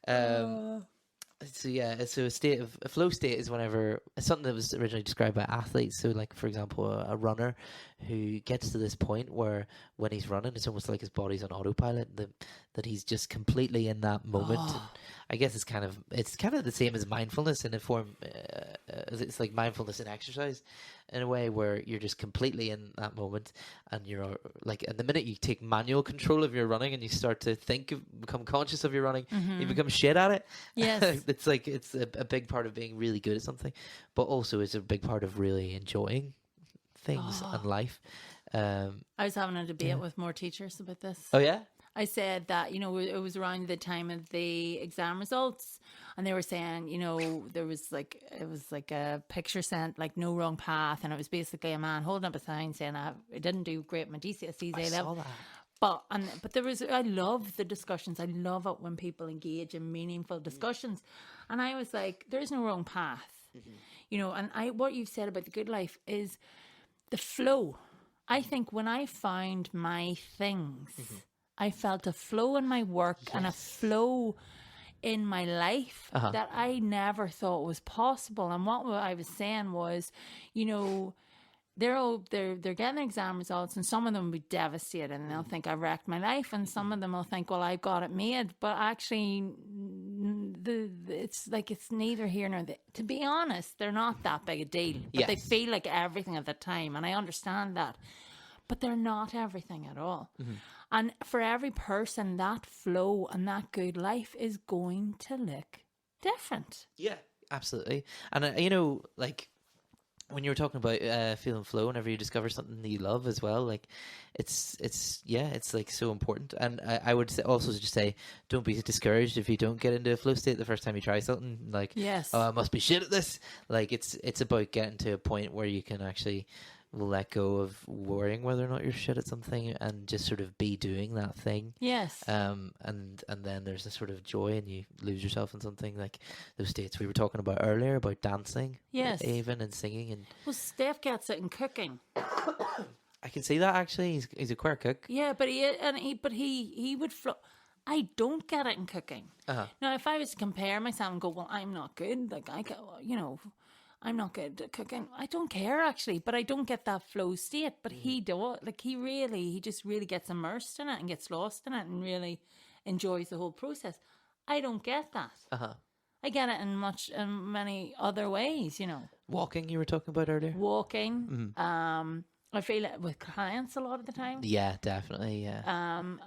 Speaker 1: so a flow state is whenever something that was originally described by athletes. So like, for example, a runner who gets to this point where when he's running, it's almost like his body's on autopilot, that he's just completely in that moment. And I guess it's kind of the same as mindfulness in a form. It's like mindfulness in exercise. in a way where you're just completely in that moment, and you're like, and the minute you take manual control of your running and you start to become conscious of your running, you become shit at it.
Speaker 2: Yes.
Speaker 1: It's like, it's a big part of being really good at something, but also it's a big part of really enjoying things and life.
Speaker 2: I was having a debate with more teachers about this.
Speaker 1: Oh yeah?
Speaker 2: I said that, it was around the time of the exam results, and they were saying, it was like a picture sent, like no wrong path, and it was basically a man holding up a sign saying, I didn't do great at my GCSEs A level. But I love the discussions. I love it when people engage in meaningful discussions. And I was like, there is no wrong path. And what you've said about the good life is the flow. I think when I found my things, I felt a flow in my work and a flow in my life that I never thought was possible. And what I was saying was, they're getting their exam results, and some of them will be devastated and they'll think I wrecked my life, and some of them will think, well, I've got it made. But actually, it's like, it's neither here nor there. To be honest, they're not that big a deal, but they feel like everything at the time, and I understand that. But they're not everything at all. And for every person, that flow and that good life is going to look different.
Speaker 1: Yeah, absolutely. And like, when you were talking about feeling flow, whenever you discover something that you love as well, like, it's like so important. And I would also just say, don't be discouraged if you don't get into a flow state the first time you try something. Like, oh, I must be shit at this. Like, it's about getting to a point where you can actually let go of worrying whether or not you're shit at something, and just sort of be doing that thing.
Speaker 2: Yes.
Speaker 1: And then there's a sort of joy, and you lose yourself in something, like those states we were talking about earlier about dancing.
Speaker 2: Yes.
Speaker 1: Even, and singing. And
Speaker 2: well, Steph gets it in cooking.
Speaker 1: I can see that, actually. He's a queer cook. Yeah,
Speaker 2: but he would flow. I don't get it in cooking. Now, if I was to compare myself and go, well, I'm not good. Like, I'm not good at cooking. I don't care, actually, but I don't get that flow state. But he does. Like, he just really gets immersed in it and gets lost in it and really enjoys the whole process. I don't get that. I get it in many other ways,
Speaker 1: Walking, you were talking about earlier.
Speaker 2: Walking. I feel it with clients a lot of the time.
Speaker 1: Yeah, definitely. Yeah.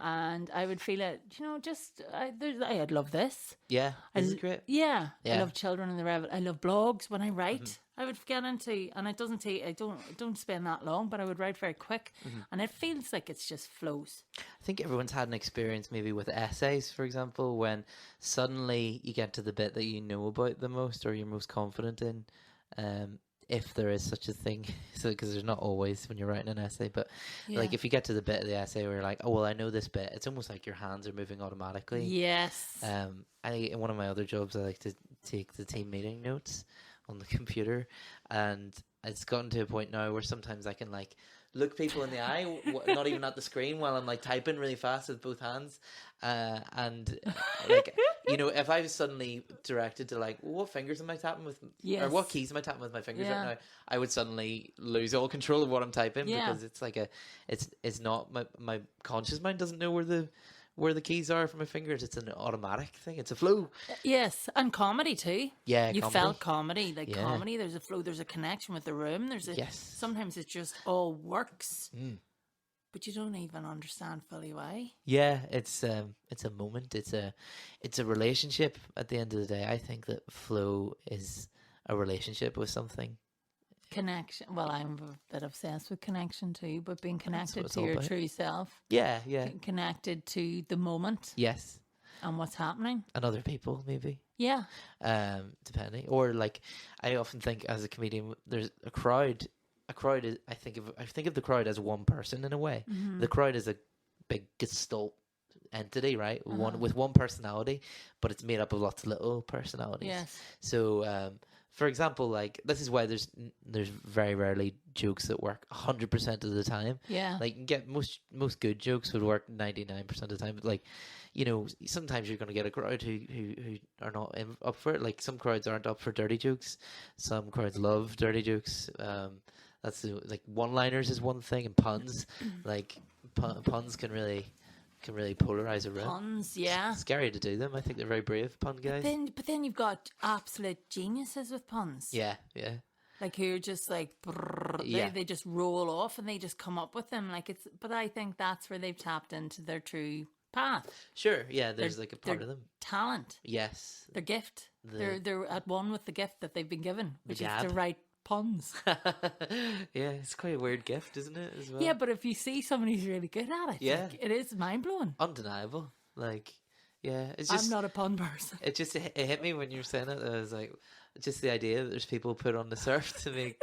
Speaker 2: And I would feel it, I'd love this.
Speaker 1: Yeah, this is great.
Speaker 2: Yeah, I love children in the Revel. I love blogs. When I write, I would get into, and it doesn't take, I don't spend that long, but I would write very quick, and it feels like it's just flows.
Speaker 1: I think everyone's had an experience maybe with essays, for example, when suddenly you get to the bit that you know about the most, or you're most confident in. If there is such a thing, so because there's not always when you're writing an essay, but like, if you get to the bit of the essay where you're like, oh well, I know this bit, it's almost like your hands are moving automatically.
Speaker 2: Yes.
Speaker 1: In one of my other jobs, I like to take the team meeting notes on the computer, and it's gotten to a point now where sometimes I can like look people in the eye, not even at the screen, while I'm like typing really fast with both hands, and like, if I was suddenly directed to like, what fingers am I tapping with, or what keys am I tapping with my fingers right now, I would suddenly lose all control of what I'm typing, because it's like it's not my conscious mind doesn't know where the keys are for my fingers. It's an automatic thing. It's a flow.
Speaker 2: Yes, and comedy too.
Speaker 1: Yeah,
Speaker 2: you felt comedy, comedy. There's a flow. There's a connection with the room. Sometimes it just all works, but you don't even understand fully why. Yeah, it's a moment. It's a relationship. At the end of the day, I think that flow is a relationship with something. Connection. Well, I'm a bit obsessed with connection too, but being connected to your true self. Yeah. Connected to the moment. Yes. And what's happening. And other people, maybe. Yeah. Depending. Or like, I often think as a comedian, there's a crowd. A crowd is, I think of the crowd as one person in a way. The crowd is a big gestalt entity, right? One with one personality, but it's made up of lots of little personalities. Yes. So, for example, like, this is why there's very rarely jokes that work 100% of the time. Yeah. Like, you can get most good jokes would work 99% of the time. But like, sometimes you're going to get a crowd who are not up for it. Like, some crowds aren't up for dirty jokes. Some crowds love dirty jokes. That's like, one-liners is one thing, and puns, like puns can really polarize a room. Puns, yeah. It's scary to do them. I think they're very brave, pun guys. But then you've got absolute geniuses with puns. Yeah. Like who are just like, they just roll off and they just come up with them. Like but I think that's where they've tapped into their true path.
Speaker 1: Sure, yeah, there's like a part of them.
Speaker 2: Talent.
Speaker 1: Yes.
Speaker 2: Their gift. They're at one with the gift that they've been given, which is
Speaker 1: gab.
Speaker 2: to write puns.
Speaker 1: Yeah, it's quite a weird gift, isn't it, as well?
Speaker 2: Yeah, but if you see somebody who's really good at it, like, it is mind-blowing.
Speaker 1: Undeniable. Like, yeah, it's just...
Speaker 2: I'm not a pun person.
Speaker 1: It just it hit me when you were saying it. I was like, just the idea that there's people put on the surf to make...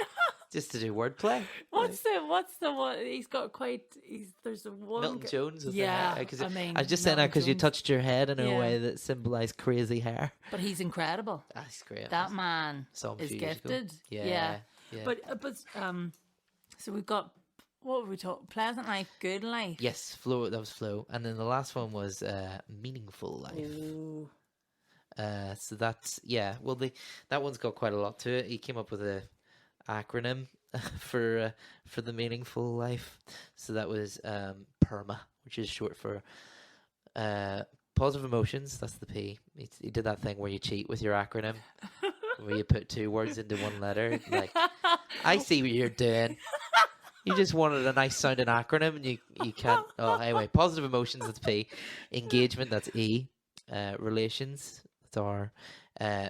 Speaker 1: just to do wordplay.
Speaker 2: What's the one? He's got quite... there's a one...
Speaker 1: Milton Jones.
Speaker 2: Yeah,
Speaker 1: I was just saying that because you touched your head in a way that symbolised crazy hair.
Speaker 2: But he's incredible.
Speaker 1: That's great.
Speaker 2: That man is gifted. Yeah. But so we've got... What were we talking? Pleasant life, good life.
Speaker 1: Yes, flow. That was flow. And then the last one was meaningful life.
Speaker 2: Ooh.
Speaker 1: So that's... Yeah, well, that one's got quite a lot to it. He came up with a acronym for the meaningful life. So that was PERMA, which is short for positive emotions. That's the P. He did that thing where you cheat with your acronym, where you put 2 words into 1 letter. Like, I see what you're doing. You just wanted a nice sounding acronym, and you can't. Oh, anyway, positive emotions, that's P. Engagement, that's E. Relations, that's R.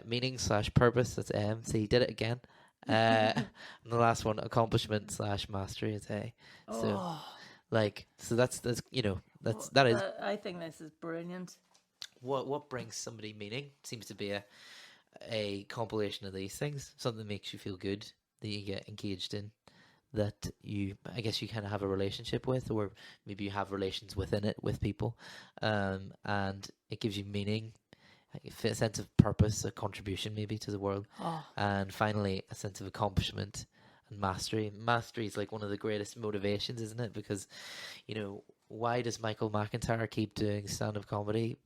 Speaker 1: Meaning/purpose, that's M. So he did it again. And the last one, accomplishment/mastery, is A. So, that's that is.
Speaker 2: I think this is brilliant.
Speaker 1: What brings somebody meaning seems to be a compilation of these things. Something that makes you feel good, that you get engaged in, that I guess you kind of have a relationship with, or maybe you have relations within it with people, and it gives you meaning, a sense of purpose, a contribution maybe to the world, and finally a sense of accomplishment and mastery. Mastery is like one of the greatest motivations, isn't it? Because, why does Michael McIntyre keep doing stand-up comedy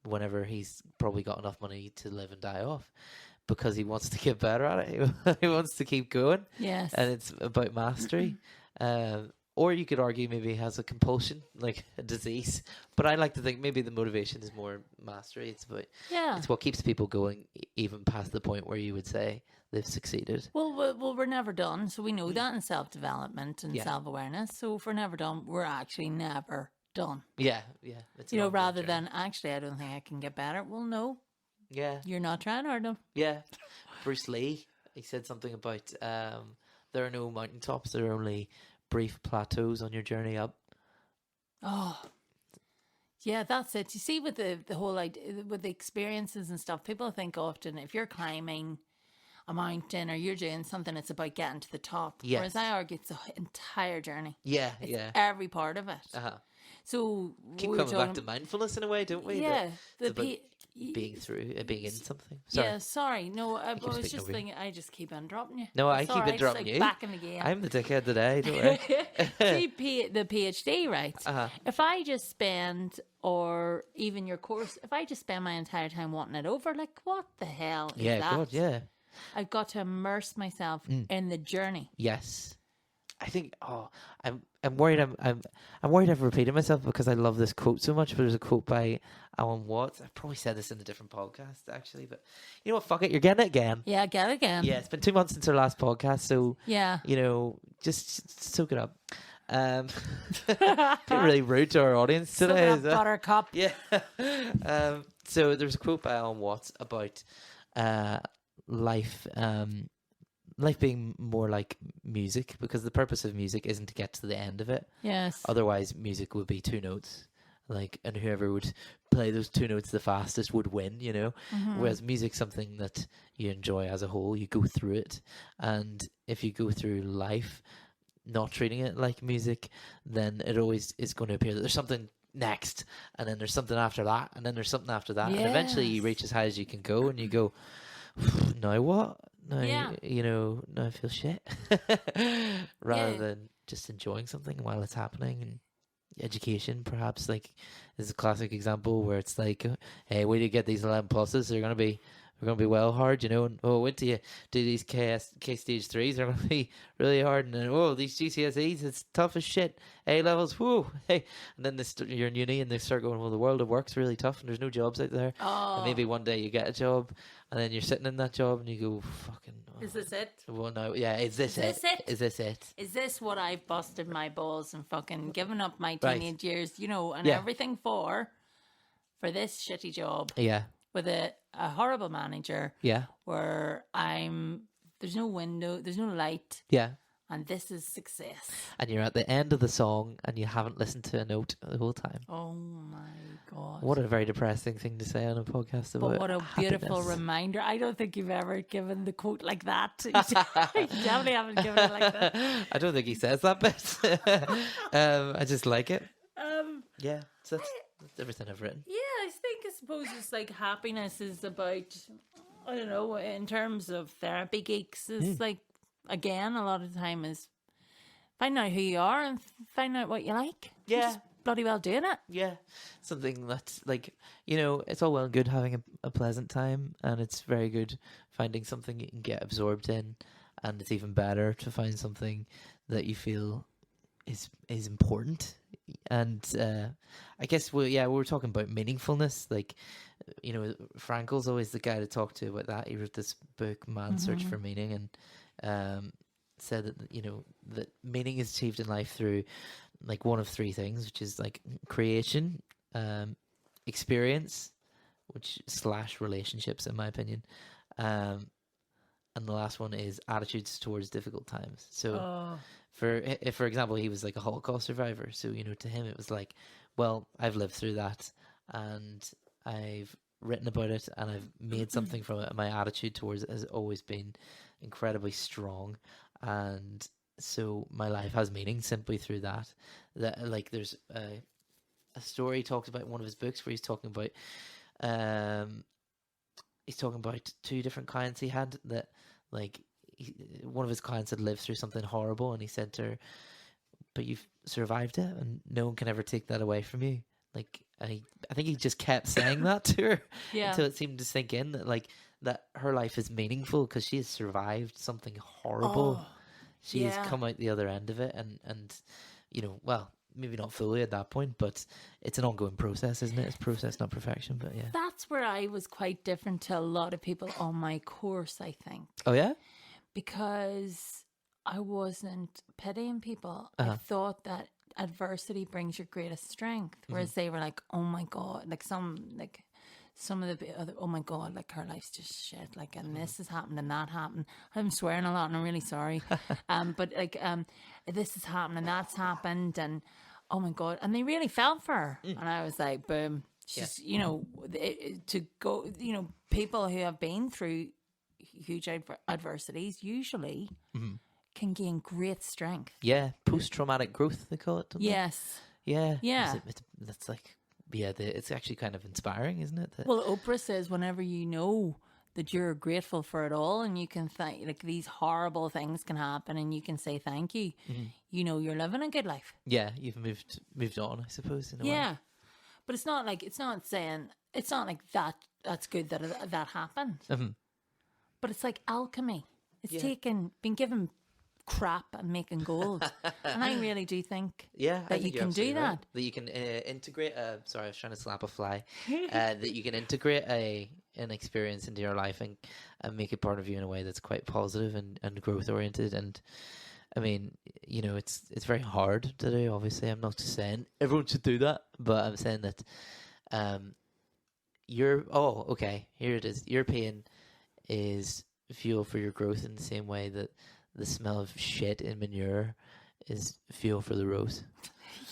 Speaker 1: whenever he's probably got enough money to live and die off? Because he wants to get better at it. He wants to keep going.
Speaker 2: Yes.
Speaker 1: And it's about mastery. Or you could argue maybe he has a compulsion, like a disease. But I like to think maybe the motivation is more mastery. It's about, it's what keeps people going even past the point where you would say they've succeeded.
Speaker 2: Well, we're never done. So we know that in self-development and self-awareness. So if we're never done, we're actually never done.
Speaker 1: Yeah. It's
Speaker 2: rather than, actually, I don't think I can get better. Well, no.
Speaker 1: Yeah.
Speaker 2: You're not trying hard enough.
Speaker 1: Yeah. Bruce Lee, he said something about there are no mountaintops, there are only brief plateaus on your journey up.
Speaker 2: Oh. Yeah, that's it. You see, with the whole idea, with the experiences and stuff, people think often if you're climbing a mountain or you're doing something, it's about getting to the top.
Speaker 1: Yes.
Speaker 2: Whereas I argue it's the entire journey.
Speaker 1: Yeah,
Speaker 2: it's every part of it. So
Speaker 1: keep coming back to mindfulness in a way, don't we?
Speaker 2: Yeah.
Speaker 1: Being in something.
Speaker 2: Sorry. Yeah, sorry. No, I was just thinking, I just keep interrupting you.
Speaker 1: No, I keep interrupting you.
Speaker 2: Back in the game.
Speaker 1: I'm the dickhead today, don't worry.
Speaker 2: See, the PhD, right? If I just spend, or even your course, if I just spend my entire time wanting it over, like, what the hell is that?
Speaker 1: Yeah, God, yeah.
Speaker 2: I've got to immerse myself in the journey.
Speaker 1: Yes. I think I'm worried I'm worried I've repeated myself because I love this quote so much, but there's a quote by Alan Watts. I've probably said this in a different podcast actually, but you know what, fuck it, you're getting it again.
Speaker 2: Yeah, get it again.
Speaker 1: Yeah, it's been 2 months since our last podcast, so
Speaker 2: yeah,
Speaker 1: just soak it up. Been really rude to our audience today.
Speaker 2: Soak it up, buttercup.
Speaker 1: Yeah. So there's a quote by Alan Watts about life being more like music, because the purpose of music isn't to get to the end of it.
Speaker 2: Yes.
Speaker 1: Otherwise, music would be 2 notes, and whoever would play those 2 notes the fastest would win, Mm-hmm. Whereas music's something that you enjoy as a whole. You go through it, and if you go through life not treating it like music, then it always is going to appear that there's something next, and then there's something after that, and then there's something after that, and eventually you reach as high as you can go, and you go, now what? Now, now I feel shit. Rather than just enjoying something while it's happening. And education, perhaps, is a classic example where it's like, hey, where do you get these 11 pluses? They're going to be are going to be well hard, you know. And wait till you do these K stage 3s, they're going to be really hard. And then these GCSEs, it's tough as shit. A levels, whoo, hey. And then you're in uni and they start going, well, the world of work's really tough and there's no jobs out there. And maybe one day you get a job and then you're sitting in that job and you go, fucking.
Speaker 2: Is this it?
Speaker 1: Well, no, yeah. Is this it? Is this it?
Speaker 2: Is this what I've busted my balls and fucking given up my teenage years, you know, and everything for this shitty job?
Speaker 1: Yeah.
Speaker 2: With a horrible manager.
Speaker 1: Yeah.
Speaker 2: Where there's no window, there's no light.
Speaker 1: Yeah.
Speaker 2: And this is success.
Speaker 1: And you're at the end of the song and you haven't listened to a note the whole time.
Speaker 2: Oh my God.
Speaker 1: What a very depressing thing to say on a podcast about.
Speaker 2: But what a beautiful reminder. I don't think you've ever given the quote like that. You definitely haven't given it like that.
Speaker 1: I don't think he says that bit. I just like it. Yeah. So that's everything I've written.
Speaker 2: Yeah, I suppose it's like happiness is about, I don't know, in terms of therapy geeks, is like, again, a lot of the time is find out who you are and find out what you like.
Speaker 1: Yeah.
Speaker 2: Just bloody well doing it.
Speaker 1: Yeah. Something that's like, you know, it's all well and good having a pleasant time, and it's very good finding something you can get absorbed in, and it's even better to find something that you feel is important. And I guess we were talking about meaningfulness. Like, you know, Frankel's always the guy to talk to about that. He wrote this book, Man's Search for Meaning, and said that, you know, that meaning is achieved in life through like one of three things, which is like creation, experience, which / relationships, in my opinion, and the last one is attitudes towards difficult times. So for example, he was like a Holocaust survivor, so, you know, to him it was like, well, I've lived through that and I've written about it and I've made something from it, and my attitude towards it has always been incredibly strong, and so my life has meaning simply through that. That, like, there's a story he talks about in one of his books where he's talking about two different clients he had that, like, one of his clients had lived through something horrible, and he said to her, but you've survived it and no one can ever take that away from you. Like, and I think he just kept saying that to her until it seemed to sink in that, like, that her life is meaningful because she has survived something horrible. She has come out the other end of it, and you know, well, maybe not fully at that point, but it's an ongoing process, isn't it? It's process, not perfection. But yeah,
Speaker 2: that's where I was quite different to a lot of people on my course, I think.
Speaker 1: Oh yeah,
Speaker 2: because I wasn't pitying people. I thought that adversity brings your greatest strength, whereas they were like, oh my God, like some of the other, oh my God, like, her life's just shit, like, and this has happened and that happened. I'm swearing a lot and I'm really sorry. But like, this has happened and that's happened, and oh my God, and they really felt for her. And I was like, boom, she's, you know, to go, you know, people who have been through huge adversities usually can gain great strength.
Speaker 1: Yeah, post-traumatic growth, they call it, don't
Speaker 2: yes.
Speaker 1: they? Yeah.
Speaker 2: Yeah.
Speaker 1: That's like, yeah, it's actually kind of inspiring, isn't it?
Speaker 2: Well, Oprah says whenever you know that you're grateful for it all, and you can thank, like, these horrible things can happen and you can say thank you, you know, you're living a good life.
Speaker 1: Yeah, you've moved on, I suppose, in a way.
Speaker 2: Yeah. But it's not like that's good that that happened. But it's like alchemy. It's been given crap and making gold. And I really do think that you can do that. Right.
Speaker 1: That you can integrate sorry, I was trying to slap a fly. That you can integrate an experience into your life and make it part of you in a way that's quite positive and growth oriented. And I mean, you know, it's very hard to do, obviously. I'm not just saying everyone should do that, but I'm saying that here it is. Your pain is fuel for your growth in the same way that the smell of shit in manure is fuel for the rose.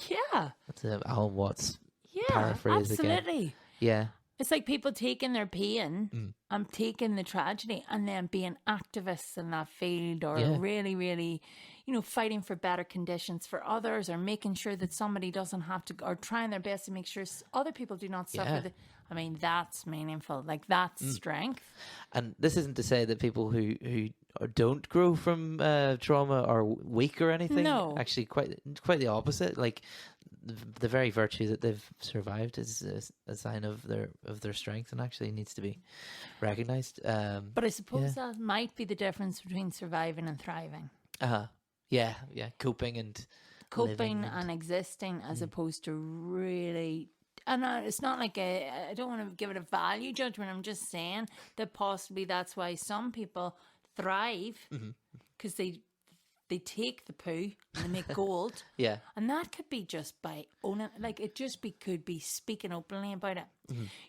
Speaker 2: Yeah.
Speaker 1: That's Alan Watts paraphrase
Speaker 2: absolutely.
Speaker 1: Again. Yeah.
Speaker 2: It's like people taking their pain and taking the tragedy and then being activists in that field, or really, really, you know, fighting for better conditions for others, or making sure that somebody doesn't have to, or trying their best to make sure other people do not suffer. I mean, that's meaningful. Like, that's strength.
Speaker 1: And this isn't to say that people who don't grow from trauma are weak or anything.
Speaker 2: No.
Speaker 1: Actually, quite the opposite. Like, the very virtue that they've survived is a sign of their strength, and actually needs to be recognized.
Speaker 2: But I suppose that might be the difference between surviving and thriving.
Speaker 1: Yeah, coping and
Speaker 2: existing, as opposed to really. And it's not like I don't want to give it a value judgment. I'm just saying that possibly that's why some people thrive, because they take the poo and they make gold.
Speaker 1: Yeah.
Speaker 2: And that could be just by owning, like it could be speaking openly about it.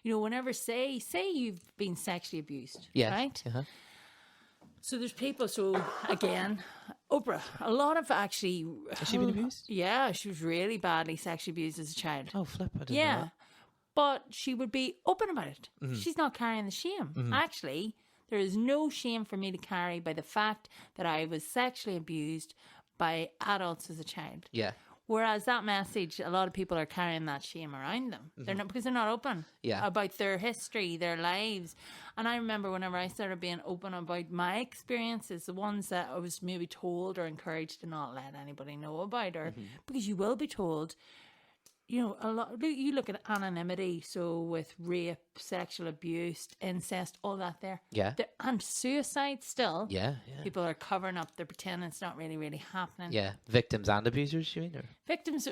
Speaker 2: You know, whenever say you've been sexually abused, right? So there's people, so again, Oprah, a lot of actually...
Speaker 1: Has she been abused?
Speaker 2: Yeah, she was really badly sexually abused as a child.
Speaker 1: Oh, flip, I didn't know that.
Speaker 2: But she would be open about it. She's not carrying the shame. Actually, there is no shame for me to carry by the fact that I was sexually abused by adults as a child.
Speaker 1: Yeah.
Speaker 2: Whereas that message, a lot of people are carrying that shame around them. They're not, because they're not open about their history, their lives. And I remember whenever I started being open about my experiences, the ones that I was maybe told or encouraged to not let anybody know about, or because you will be told, you know, a lot. You look at anonymity, so with rape, sexual abuse, incest, all that there.
Speaker 1: Yeah.
Speaker 2: And suicide still.
Speaker 1: Yeah.
Speaker 2: People are covering up. They're pretending it's not really happening.
Speaker 1: Yeah. Victims and abusers, you mean? Or?
Speaker 2: Victims,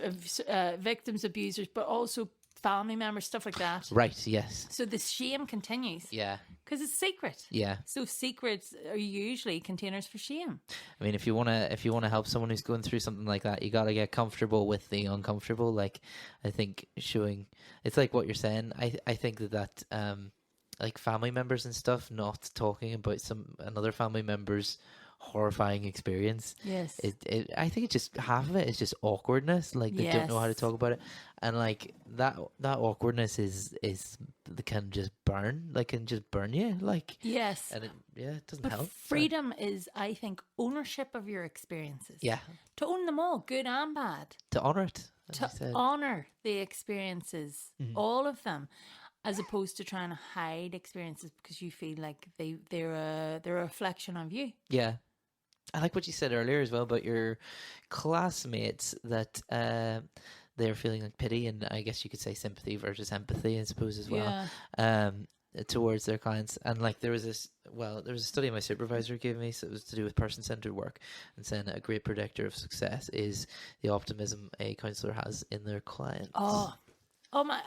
Speaker 2: abusers, but also family members, stuff like that.
Speaker 1: Right, yes.
Speaker 2: So the shame continues.
Speaker 1: Yeah.
Speaker 2: Because it's secret.
Speaker 1: Yeah.
Speaker 2: So secrets are usually containers for shame.
Speaker 1: I mean, if you wanna help someone who's going through something like that, you gotta get comfortable with the uncomfortable. Like, I think showing, it's like what you're saying. I think that like family members and stuff not talking about another family member's horrifying experience.
Speaker 2: Yes.
Speaker 1: I think it's just half of it is just awkwardness. Like they don't know how to talk about it, and like that awkwardness is can just burn you. Like
Speaker 2: yes,
Speaker 1: and it doesn't help.
Speaker 2: Freedom is, I think, ownership of your experiences.
Speaker 1: Yeah.
Speaker 2: To own them all, good and bad.
Speaker 1: To honor it.
Speaker 2: To honor the experiences, all of them. As opposed to trying to hide experiences because you feel like they're a reflection of you. Yeah.
Speaker 1: I like what you said earlier as well about your classmates, that they're feeling like pity, and I guess you could say sympathy versus empathy, I suppose, as well, towards their clients. And like there was a study my supervisor gave me, so it was to do with person-centered work, and saying that a great predictor of success is the optimism a counsellor has in their clients.
Speaker 2: Oh my!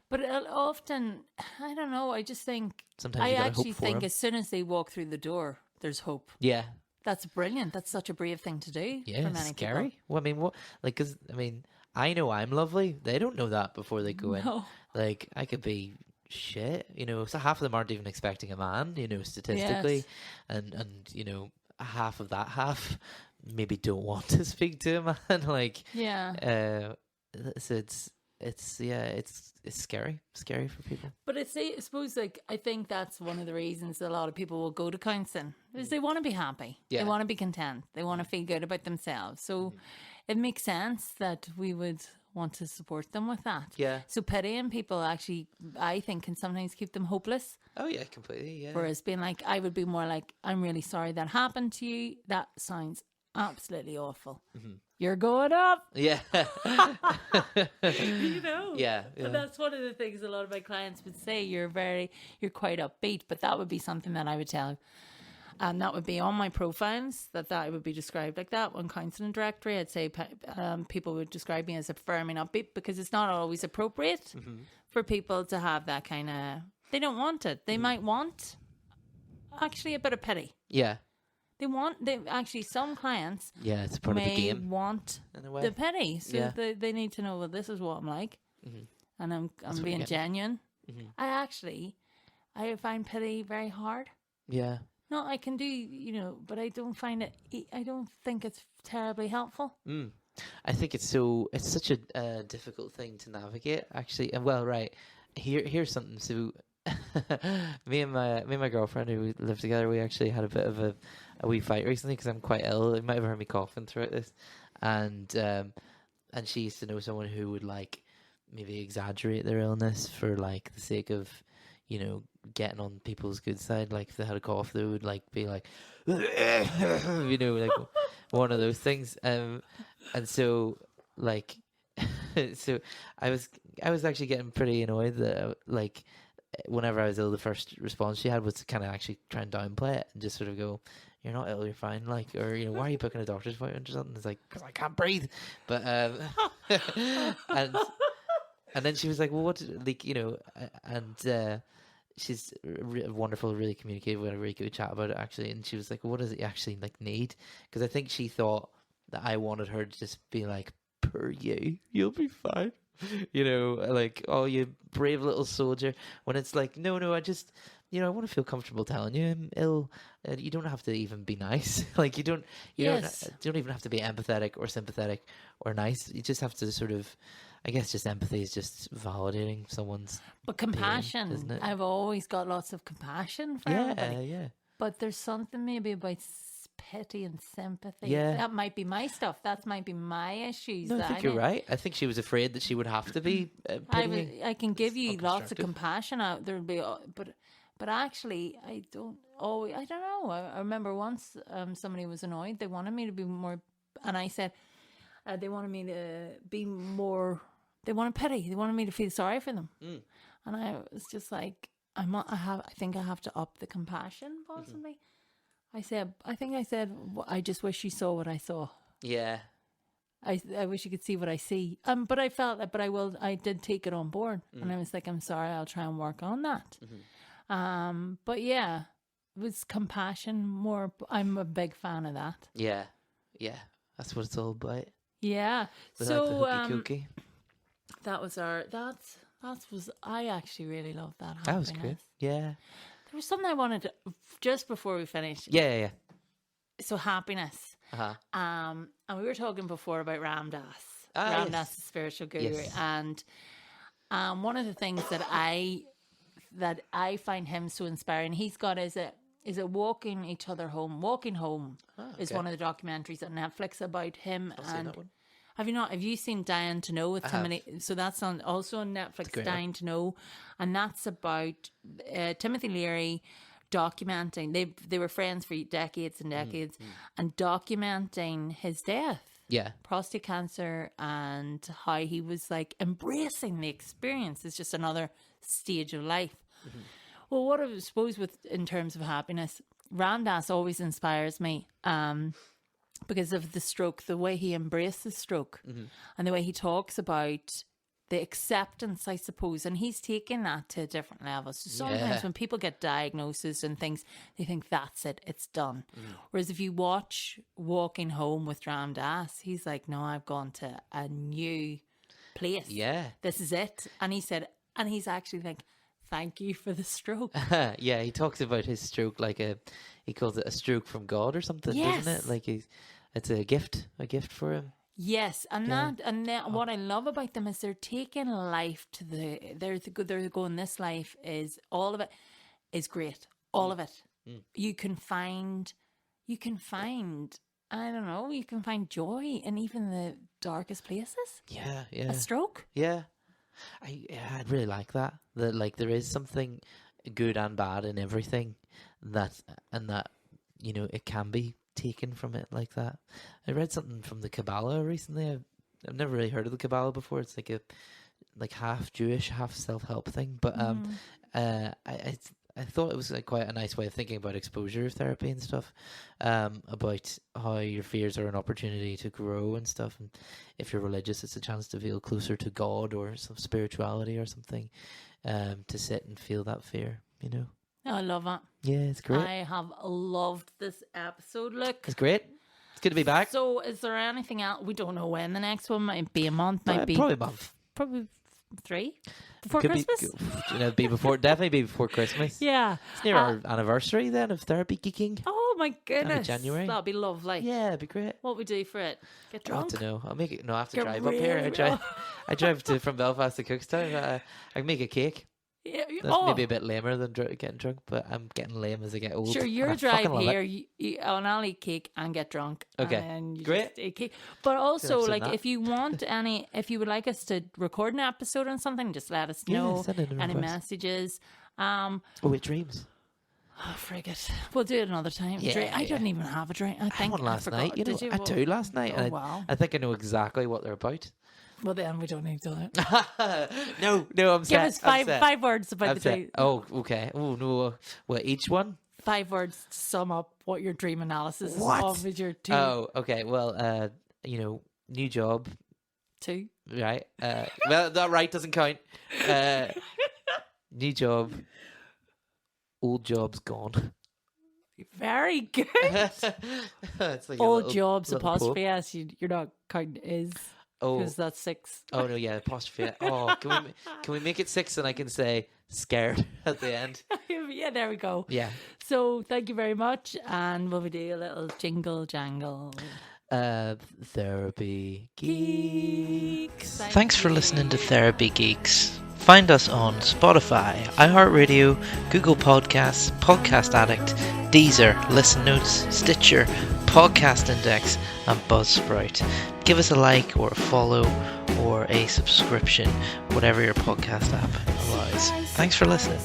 Speaker 2: But often, I don't know. I just think
Speaker 1: sometimes
Speaker 2: I actually
Speaker 1: hope for
Speaker 2: think
Speaker 1: them.
Speaker 2: As soon as they walk through the door, there's hope.
Speaker 1: Yeah,
Speaker 2: that's brilliant. That's such a brave thing to do.
Speaker 1: Yeah,
Speaker 2: for many
Speaker 1: scary.
Speaker 2: people.
Speaker 1: Well, I mean, because I know I'm lovely. They don't know that before they go in. Like I could be shit. You know, so half of them aren't even expecting a man. You know, statistically, and you know, half of that half maybe don't want to speak to a man. Like so it's scary for people.
Speaker 2: But I suppose, like, I think that's one of the reasons a lot of people will go to counselling, is they want to be happy. They want to be content. They want to feel good about themselves. So it makes sense that we would want to support them with that.
Speaker 1: Yeah.
Speaker 2: So pitying people actually, I think, can sometimes keep them hopeless.
Speaker 1: Oh yeah, completely. Yeah.
Speaker 2: Whereas being like, I would be more like, I'm really sorry that happened to you. That sounds absolutely awful. You're going up.
Speaker 1: Yeah.
Speaker 2: You know.
Speaker 1: Yeah.
Speaker 2: And that's one of the things a lot of my clients would say. You're quite upbeat, but that would be something that I would tell. And that would be on my profiles, that would be described like that. On counselling directory, I'd say people would describe me as affirming upbeat, because it's not always appropriate for people to have that kind of, they don't want it. They might want actually a bit of pity.
Speaker 1: Yeah.
Speaker 2: They actually, some clients
Speaker 1: it's part of the game,
Speaker 2: want
Speaker 1: in a way.
Speaker 2: the pity. So they need to know, well, this is what I'm like. And I'm being genuine. I find pity very hard.
Speaker 1: Yeah.
Speaker 2: No, I can do, you know, but I don't think it's terribly helpful.
Speaker 1: I think it's such a difficult thing to navigate, actually. And well, right, here's something. So me and my girlfriend, who lived together, we actually had a bit of a wee fight recently because I'm quite ill. You might have heard me coughing throughout this, and she used to know someone who would like maybe exaggerate their illness for like the sake of, you know, getting on people's good side. Like if they had a cough, they would like be like, you know, like one of those things. And so like So I was actually getting pretty annoyed that like whenever I was ill, the first response she had was to kind of actually try and downplay it and just sort of go, "You're not ill, you're fine." Like, or why are you booking a doctor's appointment or something? It's like, because I can't breathe. But and then she was like, "Well, what? Like, and she's wonderful, really communicative. We had a really good chat about it actually." And she was like, well, "What does it actually like need?" Because I think she thought that I wanted her to just be like, "Per you, you'll be fine." Like, "Oh, you brave little soldier." When it's like, no, I just, I want to feel comfortable telling you I'm ill. You don't have to even be nice. Like, you don't even have to be empathetic or sympathetic or nice. You just have to sort of, I guess, just empathy is just validating someone's.
Speaker 2: But compassion,
Speaker 1: pain, isn't it?
Speaker 2: I've always got lots of compassion for everybody.
Speaker 1: Yeah.
Speaker 2: But there's something maybe about pity and sympathy.
Speaker 1: Yeah.
Speaker 2: That might be my stuff. That might be my issues.
Speaker 1: No, I think you're right. I think she was afraid that she would have to be pitying.
Speaker 2: I can give you lots of
Speaker 1: constructive.
Speaker 2: compassion out there, but actually, I don't always. I don't know. I remember once somebody was annoyed. They wanted me to be more, and I said they wanted me to be more. They wanted pity. They wanted me to feel sorry for them, and I was just like, I think I have to up the compassion possibly. I think I said, I just wish you saw what I saw.
Speaker 1: Yeah.
Speaker 2: I wish you could see what I see. But I felt that, I did take it on board. And I was like, I'm sorry, I'll try and work on that. But yeah, it was compassion more. I'm a big fan of that.
Speaker 1: Yeah. That's what it's all about.
Speaker 2: Yeah.
Speaker 1: We
Speaker 2: So,
Speaker 1: like the hooky cookie.
Speaker 2: I actually really loved that.
Speaker 1: That was good. Yeah.
Speaker 2: There was something I wanted to, just before we finish.
Speaker 1: Yeah.
Speaker 2: So happiness.
Speaker 1: Uh-huh.
Speaker 2: And we were talking before about Ram Dass.
Speaker 1: Yes.
Speaker 2: Dass, the spiritual guru.
Speaker 1: Yes.
Speaker 2: And one of the things that I find him so inspiring, he's got is a walking home is one of the documentaries on Netflix about him.
Speaker 1: I've seen that one.
Speaker 2: Have you not? Have you seen Dying to Know with Timothy? So that's also on Netflix, Dying to Know, and that's about Timothy Leary documenting. They were friends for decades and decades, and documenting his death.
Speaker 1: Yeah.
Speaker 2: Prostate cancer, and how he was like embracing the experience. It's just another stage of life. Well, what I suppose in terms of happiness, Ram Dass always inspires me. Because of the stroke, the way he embraced the stroke, and the way he talks about the acceptance, I suppose, and he's taken that to a different level. So sometimes when people get diagnoses and things, they think that's it, it's done. Whereas if you watch Walking Home with Ram Dass, he's like, no, I've gone to a new place. Yeah. This is it. And he said, and he's actually like, thank you for the stroke.
Speaker 1: Yeah, he talks about his stroke like he calls it a stroke from God or something, doesn't it? Like it's a gift for him.
Speaker 2: Yes, and what I love about them is they're taking life to they're going, this life is, all of it is great, all of it. You can find, I don't know, you can find joy in even the darkest places.
Speaker 1: Yeah.
Speaker 2: A stroke.
Speaker 1: Yeah. I really like that. That like there is something good and bad in everything, that it can be taken from it like that. I read something from the Kabbalah recently. I've never really heard of the Kabbalah before. It's like a half Jewish, half self-help thing. But I thought it was like quite a nice way of thinking about exposure therapy and stuff, about how your fears are an opportunity to grow and stuff. And if you're religious, it's a chance to feel closer to God or some spirituality or something, to sit and feel that fear,
Speaker 2: I love it.
Speaker 1: Yeah, it's great.
Speaker 2: I have loved this episode. Look,
Speaker 1: it's great. It's good to be back.
Speaker 2: So is there anything else? We don't know when the next one might be. A month, might be
Speaker 1: probably a month.
Speaker 2: Probably 3 before Christmas.
Speaker 1: Definitely be before Christmas.
Speaker 2: Yeah,
Speaker 1: it's near our anniversary then of therapy geeking.
Speaker 2: Oh my goodness,
Speaker 1: January.
Speaker 2: That'd be lovely.
Speaker 1: Yeah, it'd be great.
Speaker 2: What we do for it? Get drunk?
Speaker 1: I don't know. I'll make it. No, I have to drive up here. I drive from Belfast to Cookstown. I can make a cake.
Speaker 2: Yeah,
Speaker 1: that's maybe a bit lamer than getting drunk, but I'm getting lame as I get old.
Speaker 2: Sure, your drive here, I'll eat cake and get drunk.
Speaker 1: Okay,
Speaker 2: and
Speaker 1: great.
Speaker 2: Just eat cake. But also, like, if you want if you would like us to record an episode on something, just let us know.
Speaker 1: Send in
Speaker 2: any messages.
Speaker 1: Dreams.
Speaker 2: Oh, frig it. We'll do it another time. I didn't even have a drink. I think
Speaker 1: I had one last night.
Speaker 2: Did you?
Speaker 1: I had 2 last night.
Speaker 2: Oh, wow.
Speaker 1: I think I know exactly what they're about.
Speaker 2: Well, then we don't need to do it.
Speaker 1: No, I'm
Speaker 2: Give
Speaker 1: set.
Speaker 2: us five words about the dream.
Speaker 1: Oh, okay. Oh, no. Well, each one?
Speaker 2: 5 words to sum up what your dream analysis is
Speaker 1: What?
Speaker 2: of with your 2.
Speaker 1: Oh, okay. Well, new job.
Speaker 2: 2.
Speaker 1: Right. Well, that right doesn't count. New job. Old job's gone.
Speaker 2: Very good.
Speaker 1: It's like
Speaker 2: Old jobs
Speaker 1: little
Speaker 2: apostrophe S. You're not counting is.
Speaker 1: Oh,
Speaker 2: because that's 6.
Speaker 1: Oh no, yeah, apostrophe. Oh, can we make it 6 and I can say scared at the end?
Speaker 2: Yeah, there we go.
Speaker 1: Yeah.
Speaker 2: So thank you very much, and will we do a little jingle jangle?
Speaker 1: Therapy Geeks.
Speaker 3: Thanks for listening to Therapy Geeks. Find us on Spotify, iHeartRadio, Google Podcasts, Podcast Addict, Deezer, Listen Notes, Stitcher, Podcast Index, and Buzzsprout. Give us a like or a follow or a subscription, whatever your podcast app allows. Thanks for listening.